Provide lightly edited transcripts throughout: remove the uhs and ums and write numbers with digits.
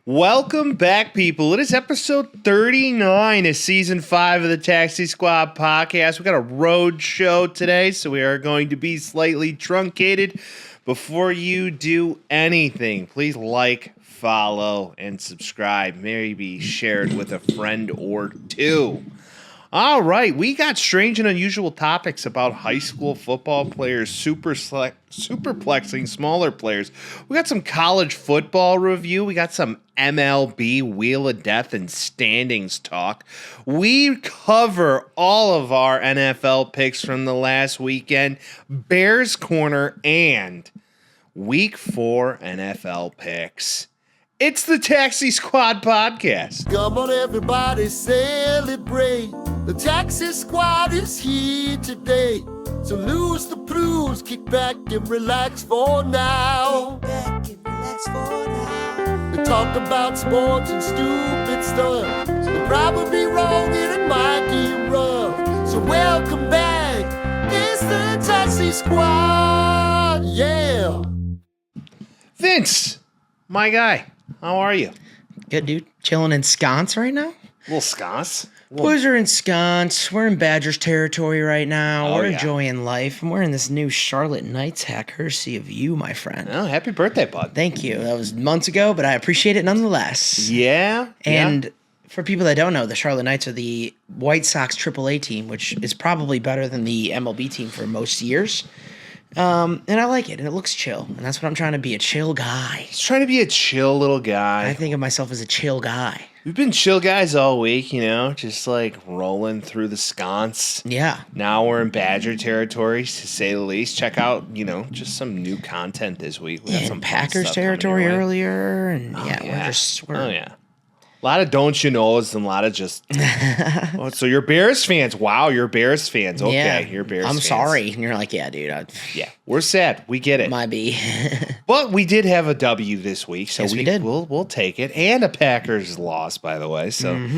Welcome back, people. It is episode 39 of season 5 of the Taxi Squad podcast. We got a road show today, so we are going to be slightly truncated. Before you do anything, please like, follow, and subscribe. Maybe share it with a friend or two. All right, we got strange and unusual topics about high school football players, superplexing smaller players. We got some college football review. We got some MLB Wheel of Death and standings talk. We cover all of our NFL picks from the last weekend, Bears Corner, and Week 4 NFL picks. It's the Taxi Squad podcast. Come on, everybody, celebrate. The Taxi Squad is here today. So lose the blues, kick back and relax for now. They talk about sports and stupid stuff. They're probably wrong and it might get rough. So welcome back. It's the Taxi Squad. Yeah. Vince, my guy. How are you? Good, dude. Chilling in sconce right now? Little sconce. Boys are in sconce. We're in Badgers territory right now. Oh, We're yeah. enjoying life. I'm wearing this new Charlotte Knights hat, courtesy of you, my friend. Oh, happy birthday, bud. Thank you. That was months ago, but I appreciate it nonetheless. Yeah. And for people that don't know, the Charlotte Knights are the White Sox AAA team, which is probably better than the MLB team for most years. And I like it, and it looks chill. And that's what I'm trying to be, a chill guy. He's trying to be a chill little guy. I think of myself as a chill guy. We've been chill guys all week, just like rolling through the sconce. Yeah. Now we're in Badger territory, to say the least. Check out, just some new content this week. We got some In fun Packers stuff coming territory your way. earlier, and we're Oh, yeah. A lot of don't you knows and a lot of just. Oh, so you're Bears fans. Wow, you're Bears fans. Okay, yeah, you're Bears I'm fans. sorry. And you're like, yeah, dude. Yeah, we're sad. We get it. Might be. But we did have a W this week, so Yes, we did. We'll take it. And a Packers loss, by the way. So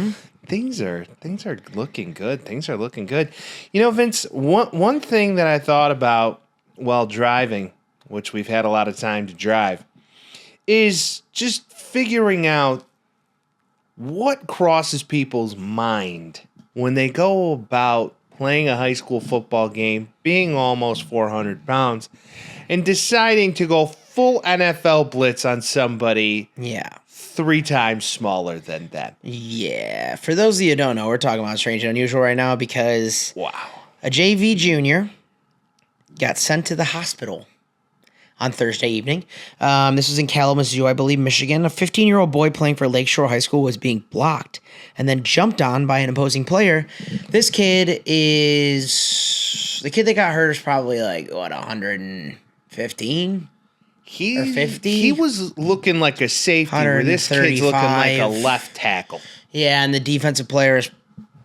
things are looking good. Things are looking good. Vince, one thing that I thought about while driving, which we've had a lot of time to drive, is just figuring out what crosses people's mind when they go about playing a high school football game, being almost 400 pounds, and deciding to go full NFL blitz on somebody 3 times smaller than them. Yeah. For those of you who don't know, we're talking about strange and unusual right now because a JV junior got sent to the hospital on Thursday evening. This was in Kalamazoo, I believe, Michigan. A 15-year-old boy playing for Lakeshore High School was being blocked and then jumped on by an opposing player. This kid is... The kid that got hurt is probably 115 or 50? He was looking like a safety, where this kid's looking like a left tackle. Yeah, and the defensive player is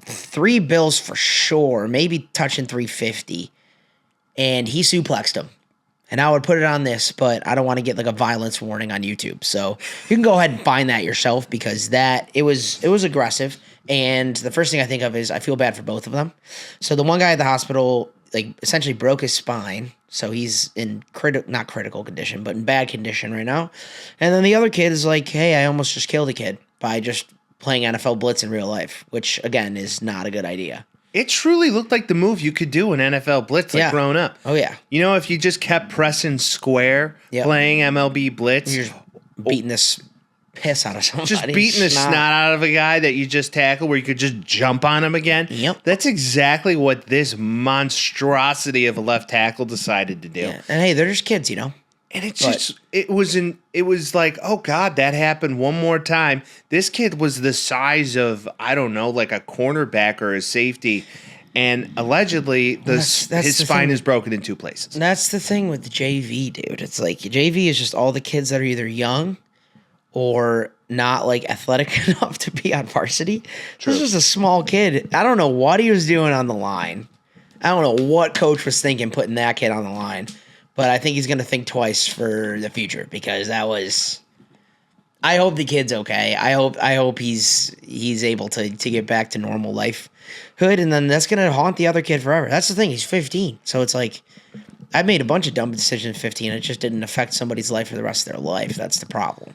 3 bills for sure, maybe touching 350. And he suplexed him. And I would put it on this, but I don't want to get a violence warning on YouTube. So you can go ahead and find that yourself because it was aggressive. And the first thing I think of is I feel bad for both of them. So the one guy at the hospital essentially broke his spine. So he's in not critical condition, but in bad condition right now. And then the other kid is like, hey, I almost just killed a kid by just playing NFL blitz in real life, which again is not a good idea. It truly looked like the move you could do in NFL blitz growing up. Oh, yeah. If you just kept pressing square, playing MLB blitz. You're just beating this piss out of somebody. Just beating the snot out of a guy that you just tackled where you could just jump on him again. Yep. That's exactly what this monstrosity of a left tackle decided to do. Yeah. And hey, they're just kids, And it was like, oh God, that happened one more time. This kid was the size of, I don't know, like a cornerback or a safety. And allegedly his spine is broken in 2 places. That's the thing with the JV, dude. It's like JV is just all the kids that are either young or not athletic enough to be on varsity. True. This was a small kid. I don't know what he was doing on the line. I don't know what coach was thinking putting that kid on the line. But I think he's going to think twice for the future because that was. I hope the kid's okay. I hope he's able to get back to normal lifehood, and then that's going to haunt the other kid forever. That's the thing. He's 15, so it's like I made a bunch of dumb decisions at 15. It just didn't affect somebody's life for the rest of their life. That's the problem.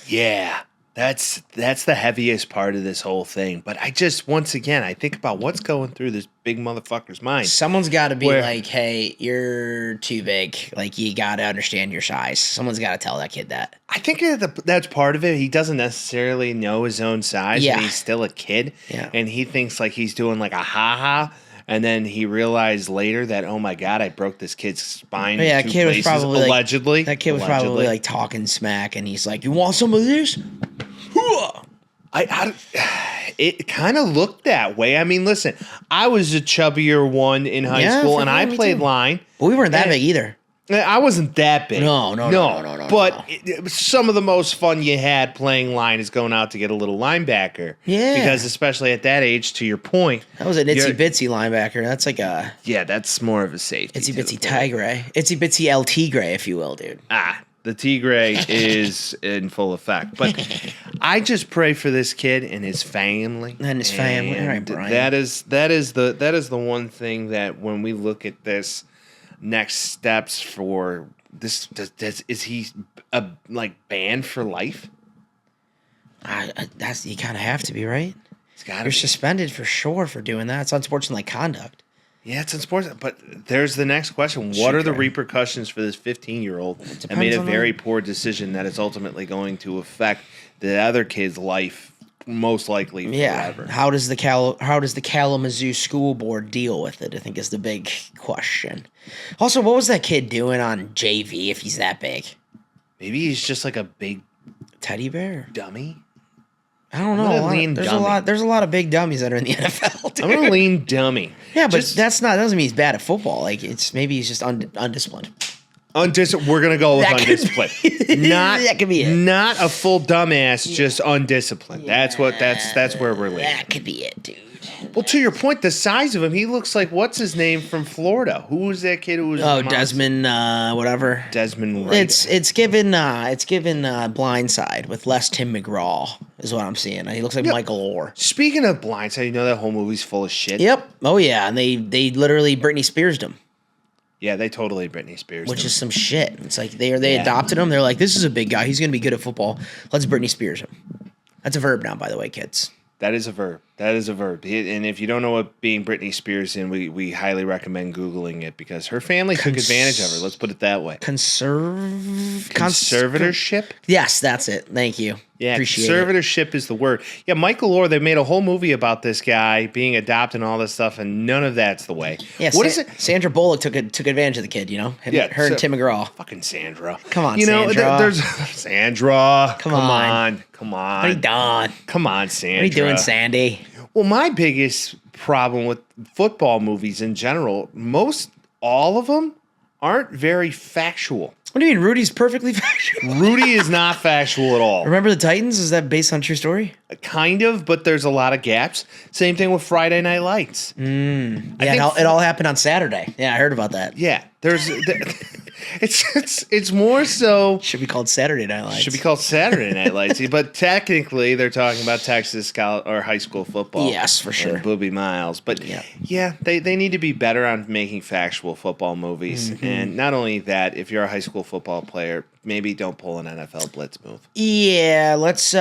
Yeah. That's the heaviest part of this whole thing. But I just, once again, I think about what's going through this big motherfucker's mind. Someone's got to be like, hey, you're too big. Like, you got to understand your size. Someone's got to tell that kid that. I think that's part of it. He doesn't necessarily know his own size. Yeah. And he's still a kid. Yeah. And he thinks like he's doing like a ha-ha. And then he realized later that, oh my God, I broke this kid's spine. Yeah, in that two kid was places, probably allegedly. That kid was probably like talking smack, and he's like, "You want some of this?" It kind of looked that way. I mean, listen, I was a chubbier one in high school, and I played line. But we weren't that big either. I wasn't that big. No. But some of the most fun you had playing line is going out to get a little linebacker. Yeah. Because especially at that age, to your point. That was an itsy bitsy linebacker. That's like a that's more of a safety. itsy bitsy tigre, itsy bitsy LT gray, if you will, dude. The Tigre is in full effect. But I just pray for this kid and his family. And his family. All right, Brian. That is the one thing that when we look at this next steps for this, is he like banned for life? That's you kind of have to be, right? You're suspended for sure for doing that. It's unsportsmanlike conduct. Yeah, it's unsportsmanlike. But there's the next question. What are the repercussions for this 15-year-old that made a very poor decision that is ultimately going to affect the other kid's life, most likely forever? How does the Kalamazoo School Board deal with it? I think is the big question. Also, what was that kid doing on JV if he's that big? Maybe he's just like a big teddy bear dummy. I don't know. There's a lot of big dummies that are in the NFL. Dude. I'm gonna lean dummy. Yeah, but that doesn't mean he's bad at football. Like maybe he's just undisciplined. We're gonna go with undisciplined. That could be it. Not a full dumbass, just undisciplined. Yeah, that's where we're leaning. That could be it, dude. Well, to your point, the size of him, he looks like what's his name from Florida? Who was that kid who was? Desmond, whatever. Desmond Wright. It's given Blindside with less Tim McGraw is what I'm seeing. He looks like Michael Orr. Speaking of Blindside, you know that whole movie's full of shit. Yep. Oh yeah, and they literally Britney Spears'd him. Yeah, they totally Britney Spears. Which is some shit. It's like they adopted him. They're like, this is a big guy. He's gonna be good at football. Let's Britney Spears him. That's a verb now, by the way, kids. That is a verb. And if you don't know what being Britney Spears in, we highly recommend Googling it because her family took advantage of her. Let's put it that way. Conservatorship? Yes, that's it. Thank you. Yeah, Appreciate conservatorship is the word. Yeah, Michael Orr, they made a whole movie about this guy being adopted and all this stuff, and none of that's the way. Yeah, what is it? Sandra Bullock took advantage of the kid, you know? Her and Tim McGraw. Fucking Sandra. Come on, Sandra. There's Sandra. Come on. Come on. What are you doing? Come on, Sandra. What are you doing, Sandy? Well, my biggest problem with football movies in general, all of them aren't very factual. What do you mean? Rudy's perfectly factual. Rudy is not factual at all. Remember the Titans? Is that based on true story? Kind of, but there's a lot of gaps. Same thing with Friday Night Lights. Yeah, it all happened on Saturday. Yeah, I heard about that. Yeah, it's more so. Should be called Saturday Night Lights. Should be called Saturday Night Lights. But technically, they're talking about Texas or high school football. Yes, for sure. Booby Miles. But yeah, they need to be better on making factual football movies. Mm-hmm. And not only that, if you're a high school football player, maybe don't pull an NFL blitz move. Yeah, let's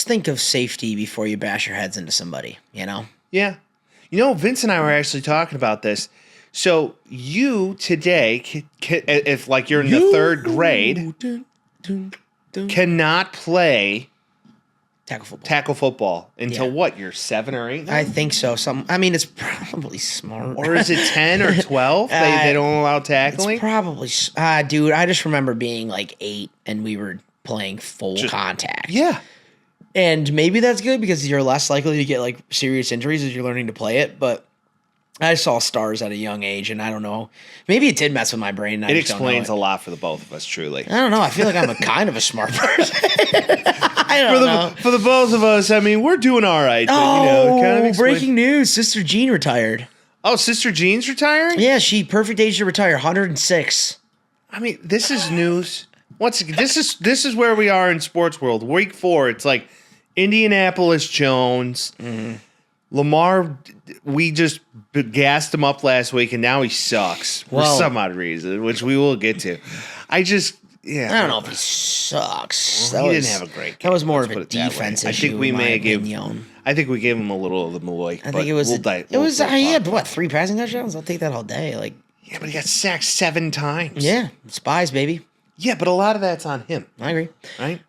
think of safety before you bash your heads into somebody. You know. Yeah, Vince and I were actually talking about this. So you today, if like you're in the third grade, cannot play tackle football until what? You're 7 or 8 now? I think so. It's probably smart. Or is it 10 or 12? They don't allow tackling? It's probably, dude, I just remember being like 8 and we were playing full contact. Yeah. And maybe that's good because you're less likely to get like serious injuries as you're learning to play it, but I saw stars at a young age, and I don't know. Maybe it did mess with my brain. It explains a lot for the both of us, truly. I don't know. I feel like I'm a kind of a smart person. I don't know. For the both of us, we're doing all right. But, breaking news. Sister Jean retired. Oh, Sister Jean's retiring? Yeah, perfect age to retire, 106. This is news. Once again, this is where we are in sports world. Week 4, it's like Indianapolis Jones. Mm-hmm. Lamar, we just gassed him up last week, and now he sucks for some odd reason, which we will get to. Yeah, I don't know if he sucks. Well, he didn't have a great game. That was more Let's of a put it that way. defense I issue. think we in my may give. opinion. I think we gave him a little of the Malloy. I think it was. He had what, 3 passing touchdowns? I'll take that all day. Like, yeah, but he got sacked 7 times. yeah, spies, baby. Yeah, but a lot of that's on him, I agree. right?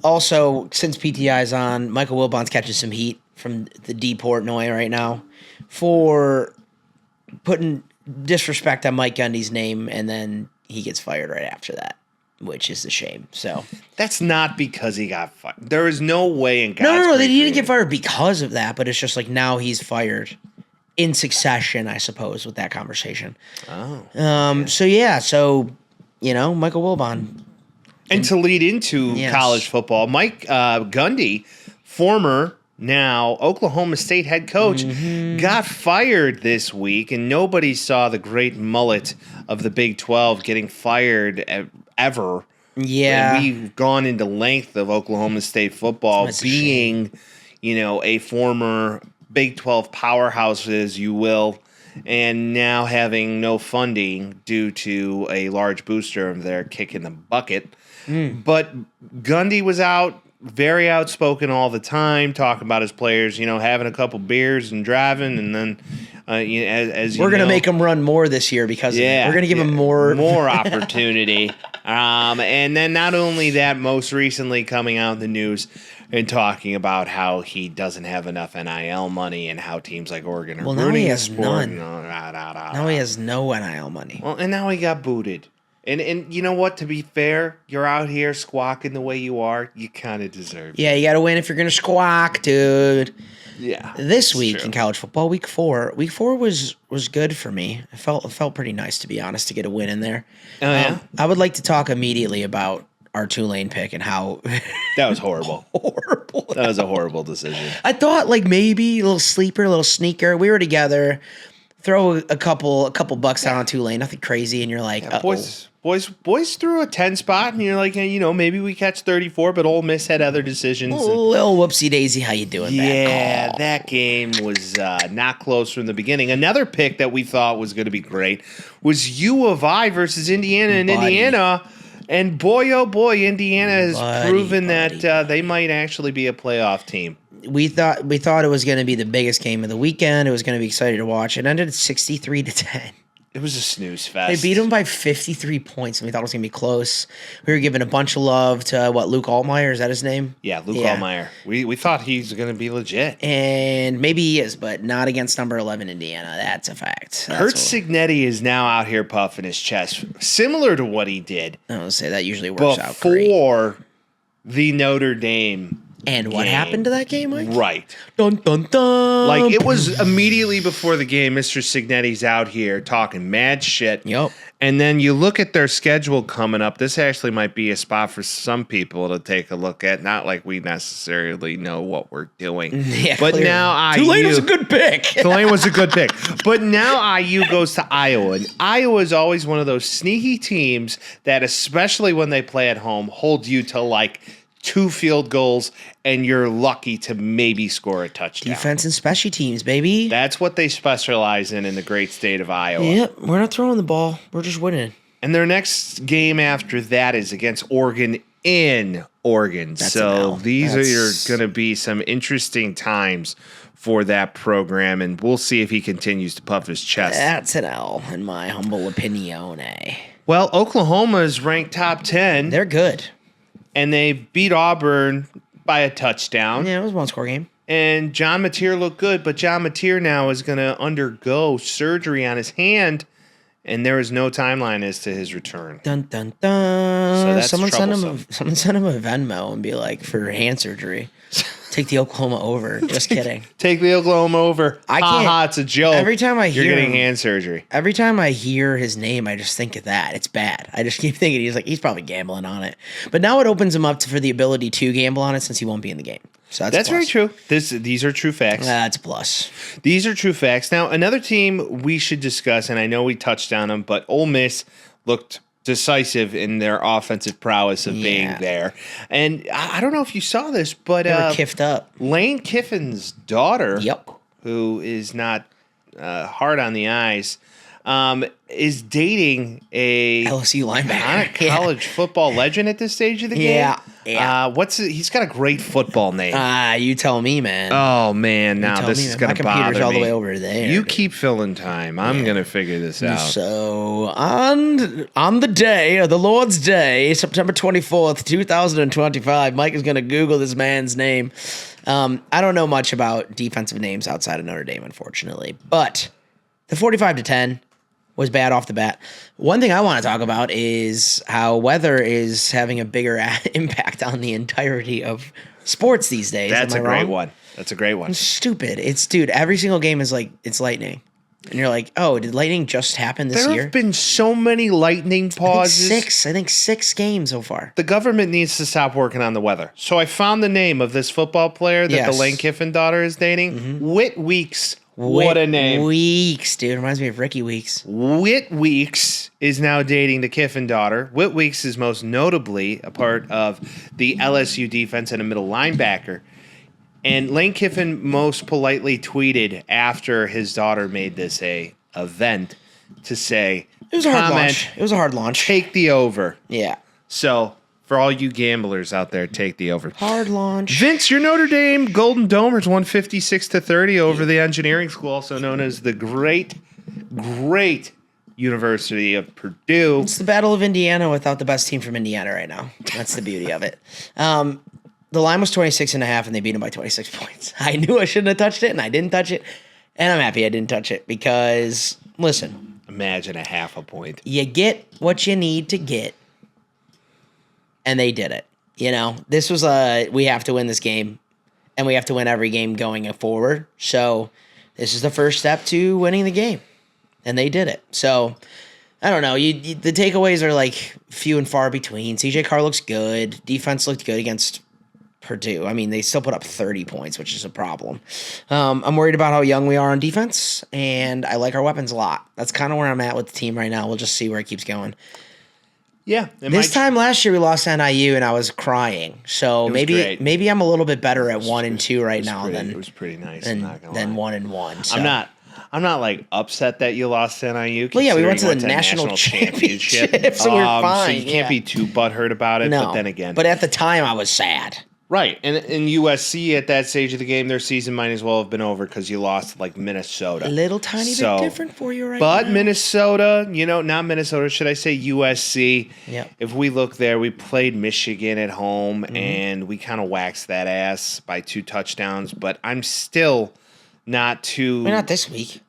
Also, since PTI's on, Michael Wilbon's catching some heat from the D Portnoy right now for putting disrespect on Mike Gundy's name, and then he gets fired right after that, which is a shame. So That's not because he got fired. There is no way in God's no, great he didn't get creative- fired because of that, but it's just like now he's fired in succession, I suppose, with that conversation. Oh. So Michael Wilbon. And to lead into Yes. college football, Mike Gundy, former now Oklahoma State head coach, got fired this week, and nobody saw the great mullet of the Big 12 getting fired ever. Yeah. And we've gone into length of Oklahoma State football That's a being, a former Big 12 powerhouse, as you will, and now having no funding due to a large booster of their kick in the bucket. But Gundy was out, very outspoken all the time, talking about his players, having a couple beers and driving, and then, as We're going to make him run more this year because of it. We're going to give him more opportunity. And then not only that, most recently coming out in the news and talking about how he doesn't have enough NIL money and how teams like Oregon are Well, now ruining he the has sport. none. Now he has no NIL money. Well, and now he got booted. And you know what? To be fair, you're out here squawking the way you are. You kind of deserve it. Yeah, you got to win if you're going to squawk, dude. Yeah. This it's week true. in college football, week 4 was good for me. It felt pretty nice, to be honest, to get a win in there. Oh, yeah? I would like to talk immediately about our Tulane pick and how That was horrible. horrible. That was a horrible decision. I thought like maybe a little sleeper, a little sneaker. We were together. Throw a couple bucks down on Tulane, nothing crazy, and you're like, Boys threw a 10 spot, and you're like, maybe we catch 34, but Ole Miss had other decisions. little whoopsie daisy. How you doing? Yeah, Bad call. that game was not close from the beginning. Another pick that we thought was going to be great was U of I versus Indiana in Buddy. Indiana. And boy, oh boy, Indiana has proven buddy. that they might actually be a playoff team. We thought it was going to be the biggest game of the weekend. It was going to be exciting to watch. It ended 63-10. It was a snooze They fest. beat them by 53 points, and we thought it was going to be close. We were giving a bunch of love to, Luke Altmaier? Is that his name? Yeah, Luke Altmaier. We thought he's going to be legit. And maybe he is, but not against number 11 Indiana. That's a fact. Kurt Signetti is now out here puffing his chest, similar to what he did I would say that usually works out great. before the Notre Dame. And what game. happened to that game, Mike? Right. Dun, dun, dun. Like, it was immediately before the game, Mr. Signetti's out here talking mad shit. Yep. And then you look at their schedule coming up. This actually might be a spot for some people to take a look at. Not like we necessarily know what we're doing. Yeah, but clearly. now Tulane IU... was a good pick. Tulane was a good pick. But now IU goes to Iowa. And Iowa is always one of those sneaky teams that, especially when they play at home, hold you to like 2 field goals, and you're lucky to maybe score a touchdown. Defense and special teams, baby. That's what they specialize in the great state of Iowa. Yep, we're not throwing the ball. We're just winning. And their next game after that is against Oregon in Oregon. That's an So L. these That's- are going to be some interesting times for that program, and we'll see if he continues to puff his chest. That's an L, in my humble opinion. Well, Oklahoma is ranked top 10, They're good. and they beat Auburn by a touchdown. Yeah, it was a one-score game. And John Mateer looked good, but John Mateer now is going to undergo surgery on his hand, and there is no timeline as to his return. Dun dun dun. So that's someone send troublesome. him a Venmo and be like, for hand surgery, take the Oklahoma over. Just kidding. Take the Oklahoma over. I Ha can't- ha, it's a joke. every time I You're hear getting him- hand surgery. Every time I hear his name, I just think of that. It's bad. I just keep thinking he's probably gambling on it. But now it opens him up for the ability to gamble on it since he won't be in the game. So That's a very plus. true. These are true facts. That's a plus. These are true facts. Now, another team we should discuss, and I know we touched on them, but Ole Miss looked decisive in their offensive prowess of being Yeah. there. And I don't know if you saw this, but They were kiffed up. Lane Kiffin's daughter, Yep. who is not hard on the eyes, is dating a LSU linebacker. college football legend at this stage of the game. Yeah. He's got a great football name. You tell me, man. Oh man, now tell this me, is man. gonna My computer's bother all the me. way over there, You dude. keep filling time. I'm gonna figure this out. So on the day of the Lord's Day, September 24th, 2025, Mike is going to Google this man's name. I don't know much about defensive names outside of Notre Dame, unfortunately, but the 45-10 was bad off the bat. One thing I want to talk about is how weather is having a bigger impact on the entirety of sports these days. That's Am a I great wrong? one. That's a great one. Stupid. Dude, every single game is like, it's lightning. And you're like, oh, did lightning just happen this There year? have been so many lightning pauses. I think six games so far. The government needs to stop working on the weather. So I found the name of this football player that the Yes. Lane Kiffin daughter is dating. Whit Weeks. What a name. Weeks, dude. Reminds me of Ricky Weeks. Whit Weeks is now dating the Kiffin daughter. Whit Weeks is most notably a part of the LSU defense and a middle linebacker. And Lane Kiffin most politely tweeted after his daughter made this a event to say, It was a hard launch. It was a hard launch. take the over. Yeah. So for all you gamblers out there, take the over. Hard launch. Vince, your Notre Dame Golden Domers won 56-30 over the engineering school, also known as the great University of Purdue. It's the Battle of Indiana without the best team from Indiana right now. That's the beauty of it. The line was 26.5, and they beat them by 26 points. I knew I shouldn't have touched it, and I didn't touch it. And I'm happy I didn't touch it because, listen, Imagine a half a point. you get what you need to get, and they did it. You know, this was we have to win this game, and we have to win every game going forward. So this is the first step to winning the game, and they did it. So I don't know. The takeaways are like few and far between. CJ Carr looks good. Defense looked good against Purdue. I mean, they still put up 30 points, which is a problem. I'm worried about how young we are on defense, and I like our weapons a lot. That's kind of where I'm at with the team right now. We'll just see where it keeps going. Yeah. This time last year we lost to NIU, and I was crying. So great. maybe I'm a little bit better at 1-2 right now it was pretty nice. I'm not gonna than lie. 1-1. So. I'm not like upset that you lost to NIU. Well, yeah, we went to the considering you national championship. so we're fine. So you can't be too butthurt about it. No, But then again, but at the time I was sad. right. And in USC at that stage of the game, their season might as well have been over because you lost to, like Minnesota. A little tiny bit different for you right but now. Minnesota, not Minnesota, should I say USC? Yep. If we look there, we played Michigan at home and we kind of waxed that ass by 2 touchdowns. But I'm still not too. Why not this week?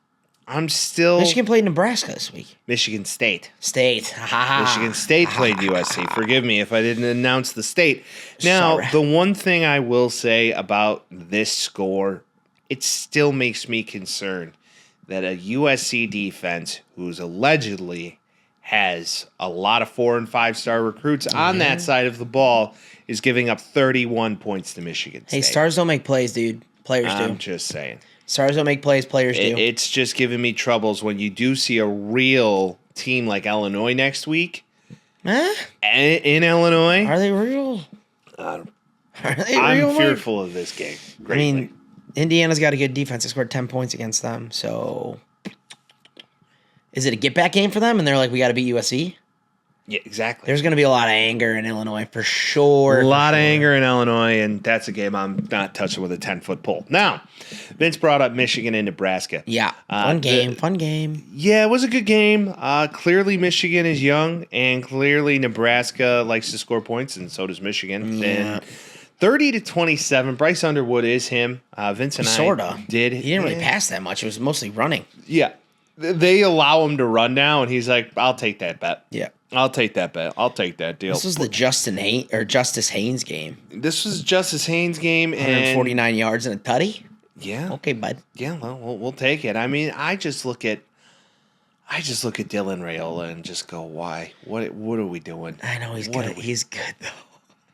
I'm still. Michigan played Nebraska this week. Michigan State. State. Michigan State played USC. Forgive me if I didn't announce the state. Now, Sorry. the one thing I will say about this score, it still makes me concerned that a USC defense, who's allegedly has a lot of 4- and 5-star recruits on that side of the ball, is giving up 31 points to Michigan State. Hey, stars don't make plays, dude. Players do. I'm just saying. Stars don't make plays, players do. It's just giving me troubles when you do see a real team like Illinois next week. Huh? In Illinois, Are they real? Are they real? I'm Mike? fearful of this game. I Greatly. mean, Indiana's got a good defense. They scored 10 points against them. So, is it a get-back game for them? And they're like, we got to beat USC? Yeah, exactly. There's going to be a lot of anger in Illinois for sure. A lot of anger in Illinois, and that's a game I'm not touching with a 10-foot pole. Now, Vince brought up Michigan and Nebraska. Yeah, fun game. Yeah, it was a good game. Clearly, Michigan is young, and clearly Nebraska likes to score points, and so does Michigan. Yeah. And 30-27, Bryce Underwood is him. Vince and Sorta. I did. He didn't really pass that much. It was mostly running. Yeah. They allow him to run now, and he's like, I'll take that bet. Yeah. I'll take that bet. I'll take that deal. This was the Justice Haynes game. This was Justice Haynes' game, and 149 yards and a tutty. yeah, Okay, bud. yeah. Well, we'll take it. I mean, I just look at Dylan Raiola and just go, why? What are we doing? I know he's good. He's good though.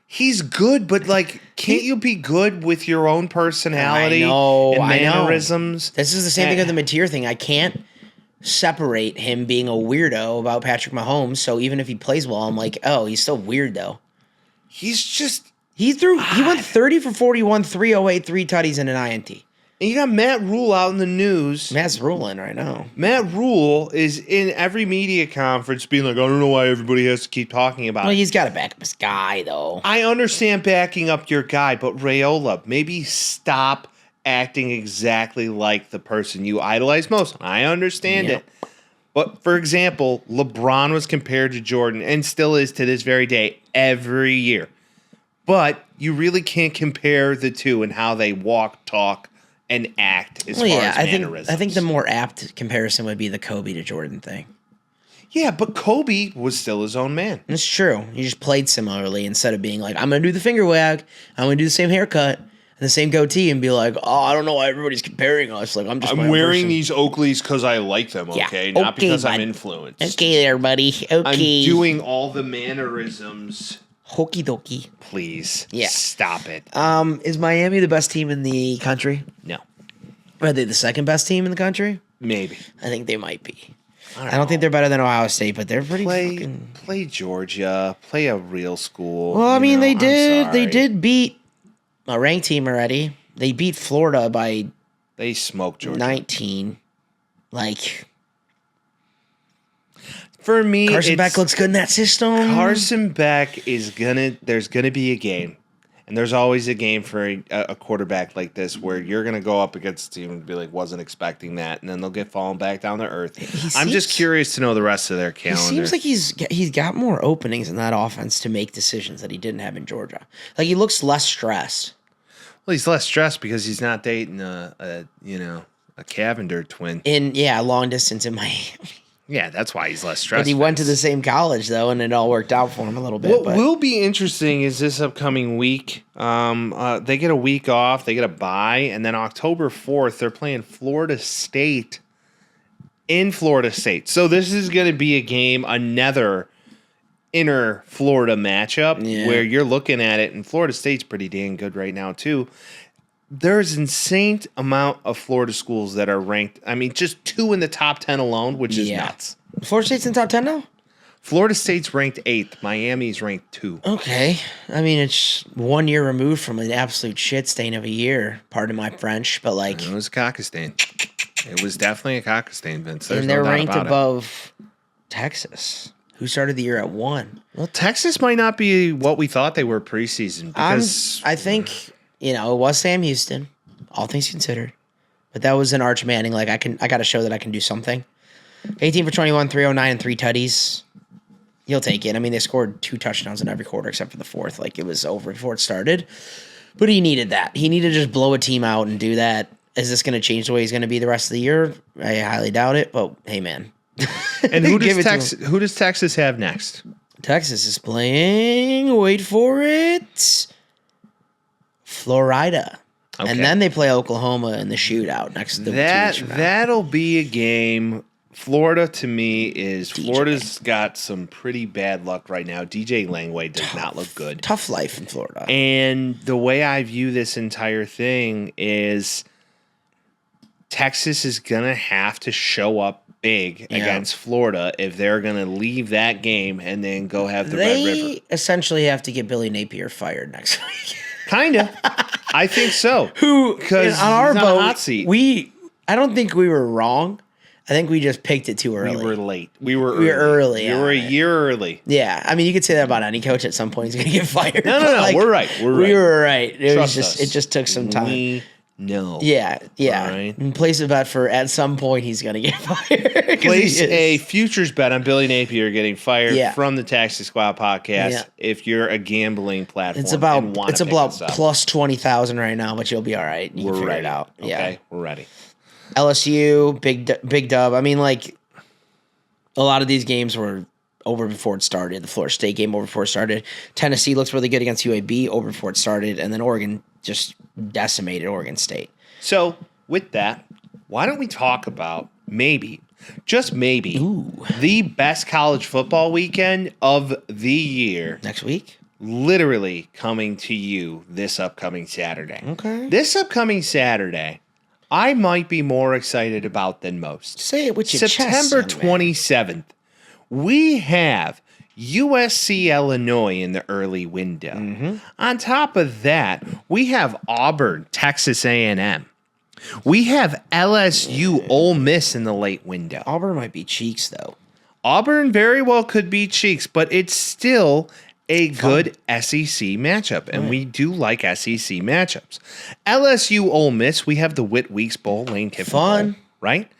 He's good, but like, can't you be good with your own personality I know. and mannerisms? This is the same thing with the Mateer thing. I can't separate him being a weirdo about Patrick Mahomes. So even if he plays well, I'm like, oh, he's still weird though. He's just He went 30 for 41, 308, 3 tutties, and an INT. And you got Matt Rule out in the news. Matt's ruling right now. Matt Rule is in every media conference being like, I don't know why everybody has to keep talking about Well, it. he's got to back up his guy, though. I understand backing up your guy, but Raiola, maybe stop acting exactly like the person you idolize most. I understand Yep. it. But, for example, LeBron was compared to Jordan and still is to this very day every year. But you really can't compare the two and how they walk, talk, and act as far as mannerisms. I think the more apt comparison would be the Kobe to Jordan thing. Yeah, but Kobe was still his own man. It's true. He just played similarly instead of being like, I'm going to do the finger wag, I'm going to do the same haircut and the same goatee and be like, oh, I don't know why everybody's comparing us. Like, I'm just my I'm own wearing person. these Oakleys because I like them, Yeah. okay? Not Okay, because I'm bud. influenced. Okay there, buddy. Okay. I'm doing all the mannerisms. Hokey dokey. Please. Yeah. Stop it. Is Miami the best team in the country? No. Are they the second best team in the country? Maybe. I think they might be. I don't think they're better than Ohio State, but they're pretty fucking... Play Georgia. Play a real school. Well, I mean, they they did beat a ranked team already. They beat Florida by They smoked Georgia. 19. Like, For me, Carson Beck looks good in that system. Carson Beck is there's gonna be a game. And there's always a game for a quarterback like this where you're going to go up against a team and be like, wasn't expecting that. And then they'll get fallen back down to earth. I'm just curious to know the rest of their calendar. He seems like he's got more openings in that offense to make decisions that he didn't have in Georgia. Like, he looks less stressed. Well, he's less stressed because he's not dating a Cavender twin. Long distance in Miami. Yeah, that's why he's less stressed. But he went to the same college, though, and it all worked out for him a little bit. What will be interesting is this upcoming week. They get a week off. They get a bye. And then October 4th, they're playing Florida State in Florida State. So this is going to be a game, another inner Florida matchup where you're looking at it. And Florida State's pretty dang good right now, too. There's an insane amount of Florida schools that are ranked. I mean, just 2 in the top 10 alone, which is nuts. Florida State's in the top 10 now? Florida State's ranked 8th. Miami's ranked 2. Okay. I mean, it's 1 year removed from an absolute shit stain of a year. Pardon my French, but like... It was a cockastain. It was definitely a cockastain, Vince. There's and they're no doubt ranked about above Texas, who started the year at 1. Well, Texas might not be what we thought they were preseason because... I think... it was Sam Houston, all things considered. But that was an Arch Manning. Like, I got to show that I can do something. 18 for 21, 309, and 3 tutties. You'll take it. I mean, they scored 2 touchdowns in every quarter except for the 4th. Like, it was over before it started. But he needed that. He needed to just blow a team out and do that. Is this going to change the way he's going to be the rest of the year? I highly doubt it. But, hey, man. And who does Texas have next? Texas is playing, wait for it, Florida. Okay. And then they play Oklahoma in the shootout next to 2 weeks from now. That'll be a game. Florida, to me, Florida's got some pretty bad luck right now. DJ Langway does not look good. Tough life in Florida. And the way I view this entire thing is Texas is going to have to show up big against Florida if they're going to leave that game and then go have the Red River. They essentially have to get Billy Napier fired next week. Kind of. I think so. Because on our he's on a boat, hot seat. I don't think we were wrong. I think we just picked it too early. We were late. We were early. We were a year early. Yeah. I mean, you could say that about any coach at some point. He's going to get fired. No. Like, we're right. We were right. Trust us. It just took some time. We know. Yeah. All right. And place a bet for at some point he's going to get fired. Place a futures bet on Billy Napier getting fired from the Taxi Squad podcast if you're a gambling platform. It's about up. plus 20,000 right now, but you'll be all right. You can figure it out. Okay, Yeah. we're ready. LSU, big dub. I mean, like, a lot of these games were over before it started. The Florida State game over before it started. Tennessee looks really good against UAB over before it started. And then Oregon just decimated Oregon State. So, with that, why don't we talk about just maybe, the best college football weekend of the year. Next week? Literally coming to you this upcoming Saturday. Okay. This upcoming Saturday, I might be more excited about than most. Say it with your September chest, young man. 27th, we have USC Illinois in the early window. On top of that, we have Auburn, Texas A&M. We have LSU Ole Miss in the late window. Auburn might be cheeks, though. Auburn very well could be cheeks, but it's still a good SEC matchup, and we do like SEC matchups. LSU Ole Miss, we have the Whit Weeks Bowl, Lane Kiffin Fun. Bowl, right?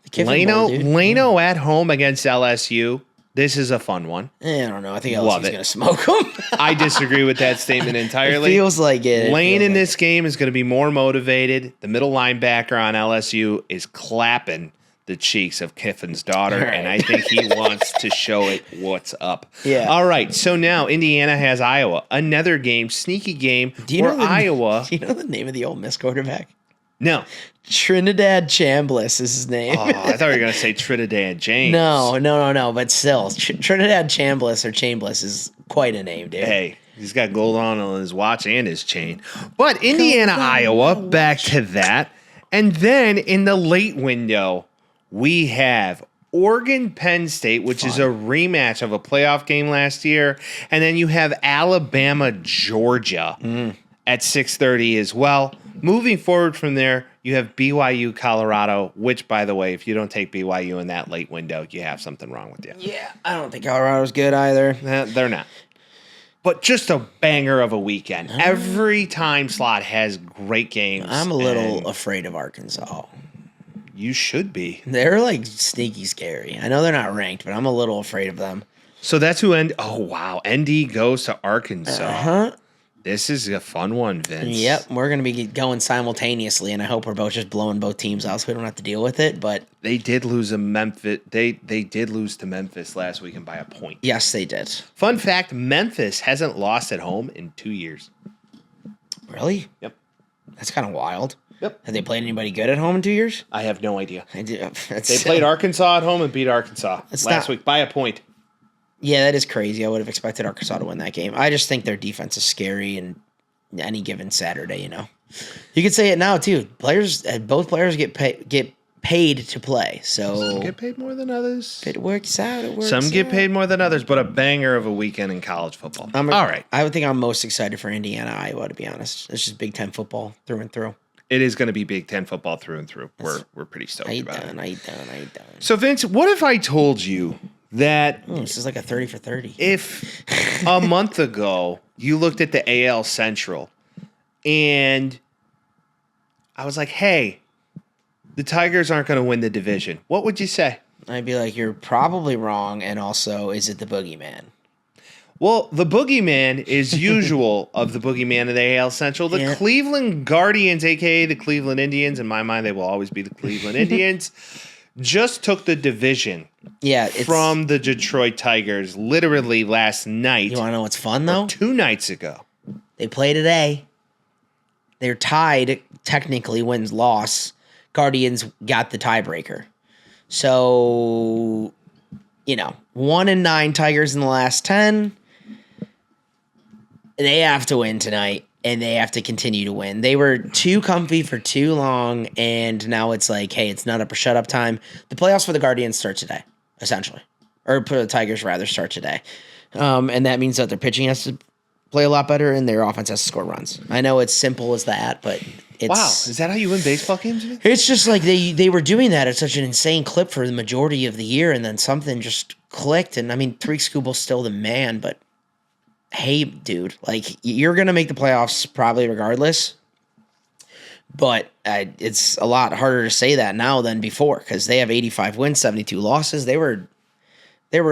The Kiffin Bowl, dude. Lano at home against LSU. This is a fun one. I don't know. I think Love LSU's it. going to smoke them. I disagree with that statement entirely. It feels like it. Lane feels in like this game is going to be more motivated. The middle linebacker on LSU is clapping the cheeks of Kiffin's daughter, All right. and I think he wants to show it what's up. Yeah. All right, so now Indiana has Iowa. Another game, sneaky game, Do you where know the, Iowa... Do you know the name of the Ole Miss quarterback? No. Trinidad Chambliss is his name. Oh, I thought you were going to say Trinidad James. No. But still, Trinidad Chambliss or Chambliss is quite a name, dude. Hey, he's got gold on his watch and his chain. But Indiana, Iowa, back to that. And then in the late window, we have Oregon, Penn State, which is a rematch of a playoff game last year. And then you have Alabama, Georgia at 6:30 as well. Moving forward from there, you have BYU, Colorado, which, by the way, if you don't take BYU in that late window, you have something wrong with you. Yeah, I don't think Colorado's good either. They're not. But just a banger of a weekend. Every time slot has great games. I'm a little and afraid of Arkansas. You should be. They're like sneaky scary. I know they're not ranked, but I'm a little afraid of them. So that's who Oh, wow. ND goes to Arkansas. Uh-huh. This is a fun one, Vince. Yep, we're going to be going simultaneously, and I hope we're both just blowing both teams out so we don't have to deal with it, but... They did lose to Memphis. They did lose to Memphis last weekend by a point. Yes, they did. Fun fact, Memphis hasn't lost at home in 2 years. Really? Yep. That's kind of wild. Yep. Have they played anybody good at home in 2 years? I have no idea. They They played Arkansas at home and beat Arkansas It's last not- week by a point. Yeah, that is crazy. I would have expected Arkansas to win that game. I just think their defense is scary, and any given Saturday, you know. You could say it now too. Both players get paid to play. So Some get paid more than others. if it works out, it works. Some get out. paid more than others, but a banger of a weekend in college football. All right. I would think I'm most excited for Indiana, Iowa. To be honest, it's just Big Ten football through and through. It is going to be Big Ten football through and through. We're pretty stoked about it. I ain't done. So, Vince, what if I told you that This is like a 30 for 30. if a month ago you looked at the AL Central and I was like, hey, the Tigers aren't going to win the division, what would you say? I'd be like, you're probably wrong, and also, is it the boogeyman? Well, the boogeyman is usual of the boogeyman of the AL Central. The Yeah. Cleveland Guardians, a.k.a. the Cleveland Indians, in my mind, they will always be the Cleveland Indians, just took the division Yeah, it's from the Detroit Tigers literally last night. You want to know what's fun though? 2 nights ago. They play today. They're tied, technically, wins-loss. Guardians got the tiebreaker. So, 1-9 Tigers in the last 10. They have to win tonight, and they have to continue to win. They were too comfy for too long, and now it's like, hey, it's not up or shut up time. The playoffs for the Guardians start today, essentially. Or for the Tigers, rather, start today. And that means that their pitching has to play a lot better, and their offense has to score runs. I know it's simple as that, but it's... Wow, is that how you win baseball games? It's just like they were doing that at such an insane clip for the majority of the year, and then something just clicked. And I mean, Tariq Skubal's still the man, but hey, dude, like you're gonna make the playoffs probably regardless. But it's a lot harder to say that now than before because they have 85 wins, 72 losses. They were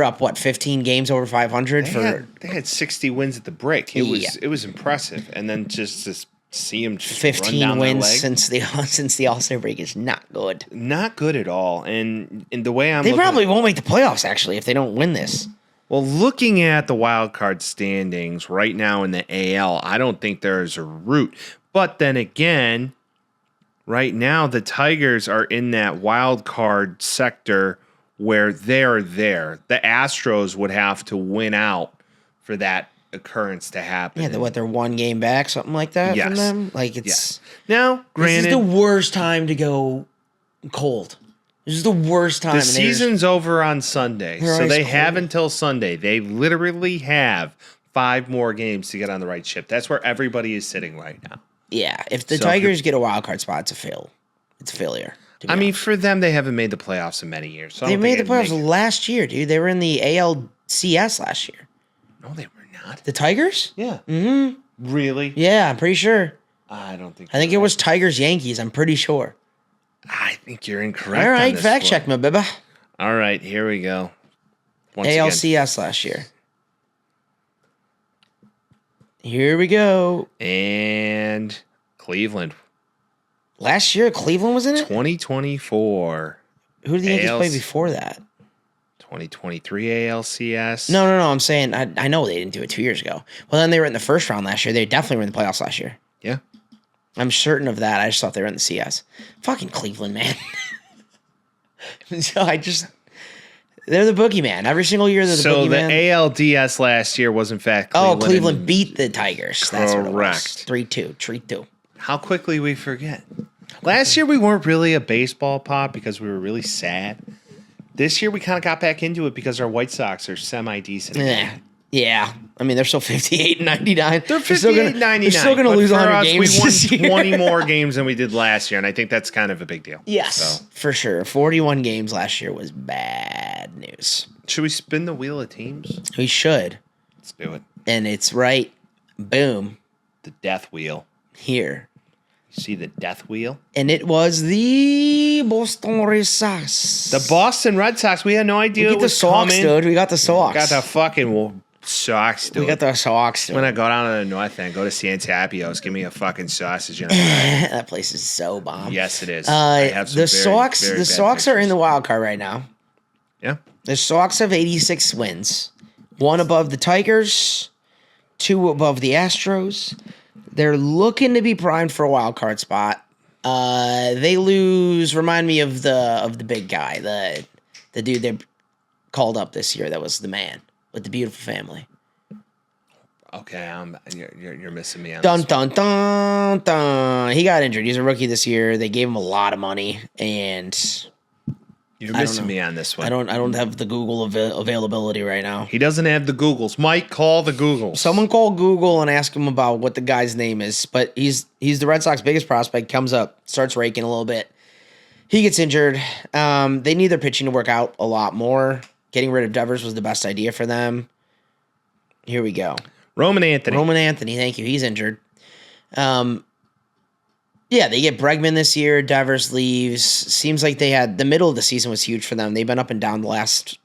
up 15 games over 500 They had 60 wins at the break. It was impressive, and then just to see them just run 15 down wins their leg. since the All-Star break is not good. Not good at all. And the way I'm They looking probably won't make the playoffs actually if they don't win this. Well, looking at the wild card standings right now in the AL, I don't think there's a route. But then again, right now the Tigers are in that wild card sector where they're there. The Astros would have to win out for that occurrence to happen. Yeah, they're 1 game back, something like that from Yes. them. Like it's Yes. Now, this granted, is the worst time to go cold. This is the worst time. the season's over on Sunday, they're so ice they cold. have until Sunday. They literally have 5 more games to get on the right ship. That's where everybody is sitting right now. Yeah, if the So Tigers get a wild card spot, it's a fail. It's a failure. to be I mean, honest. for them, they haven't made the playoffs in many years. So I They don't made the think playoffs it'd make- last year, dude. They were in the ALCS last year. No, they were not. The Tigers? Yeah. Mm-hmm. Really? Yeah, I'm pretty sure. I don't think. I think it you're was Tigers Yankees. I'm pretty sure. right. I think you're incorrect. All on right, this fact one. check me, baby. All right, here we go. Once again, ALCS last year. Here we go. and Cleveland, Last year, Cleveland was in it? 2024, Who did the Yankees play ALC before that? 2023 ALCS. No. I'm saying, I know they didn't do it 2 years ago. Well, then they were in the first round last year. They definitely were in the playoffs last year. Yeah. I'm certain of that. I just thought they were in the CS. Fucking Cleveland, man. So they're the boogeyman. Every single year they're the So the boogeyman. ALDS last year was in fact Cleveland. Cleveland beat the Tigers. That's what it was. Correct. 3-2. 3-2. How quickly we forget. Last year we weren't really a baseball pod because we were really sad. This year we kind of got back into it because our White Sox are semi-decent. Yeah. I mean, they're still 58 and 99. They're still gonna- 58-99. They're still going to but lose for 100 us, games We this won year. 20 more games than we did last year, and I think that's kind of a big deal. Yes, So, for sure. 41 games last year was bad news. should we spin the wheel of teams? We should. Let's do it. And it's right, boom, The death wheel. here. You see the death wheel? And it was the Boston Red Sox. The Boston Red Sox. We had no idea We it got the was Sox, coming. dude. We got the Sox. Got the fucking Sox, dude. We got the Sox, dude. When I go down to the north end, go to San Tapio's, give me a fucking sausage. And That place is so bomb. yes, it is. I have some The very, Sox, very the bad Sox are in pictures. the wild card right now. Yeah. The Sox have 86 wins, 1 above the Tigers, 2 above the Astros. They're looking to be primed for a wild card spot. They lose. Remind me of the big guy, the dude they called up this year. That was the man with the beautiful family. Okay, you're missing me on Dun this. dun dun dun. He got injured. He's a rookie this year. They gave him a lot of money, and You're I don't missing know. me on this one. I don't have the Google availability right now. He doesn't have the Googles. Mike, call the Googles. Someone call Google and ask him about what the guy's name is. But he's the Red Sox biggest prospect. Comes up, starts raking a little bit. He gets injured. They need their pitching to work out a lot more. Getting rid of Devers was the best idea for them. Here we go. Roman Anthony. Thank you. He's injured. Yeah, they get Bregman this year. Devers leaves. Seems like they had the middle of the season was huge for them. They've been up and down the last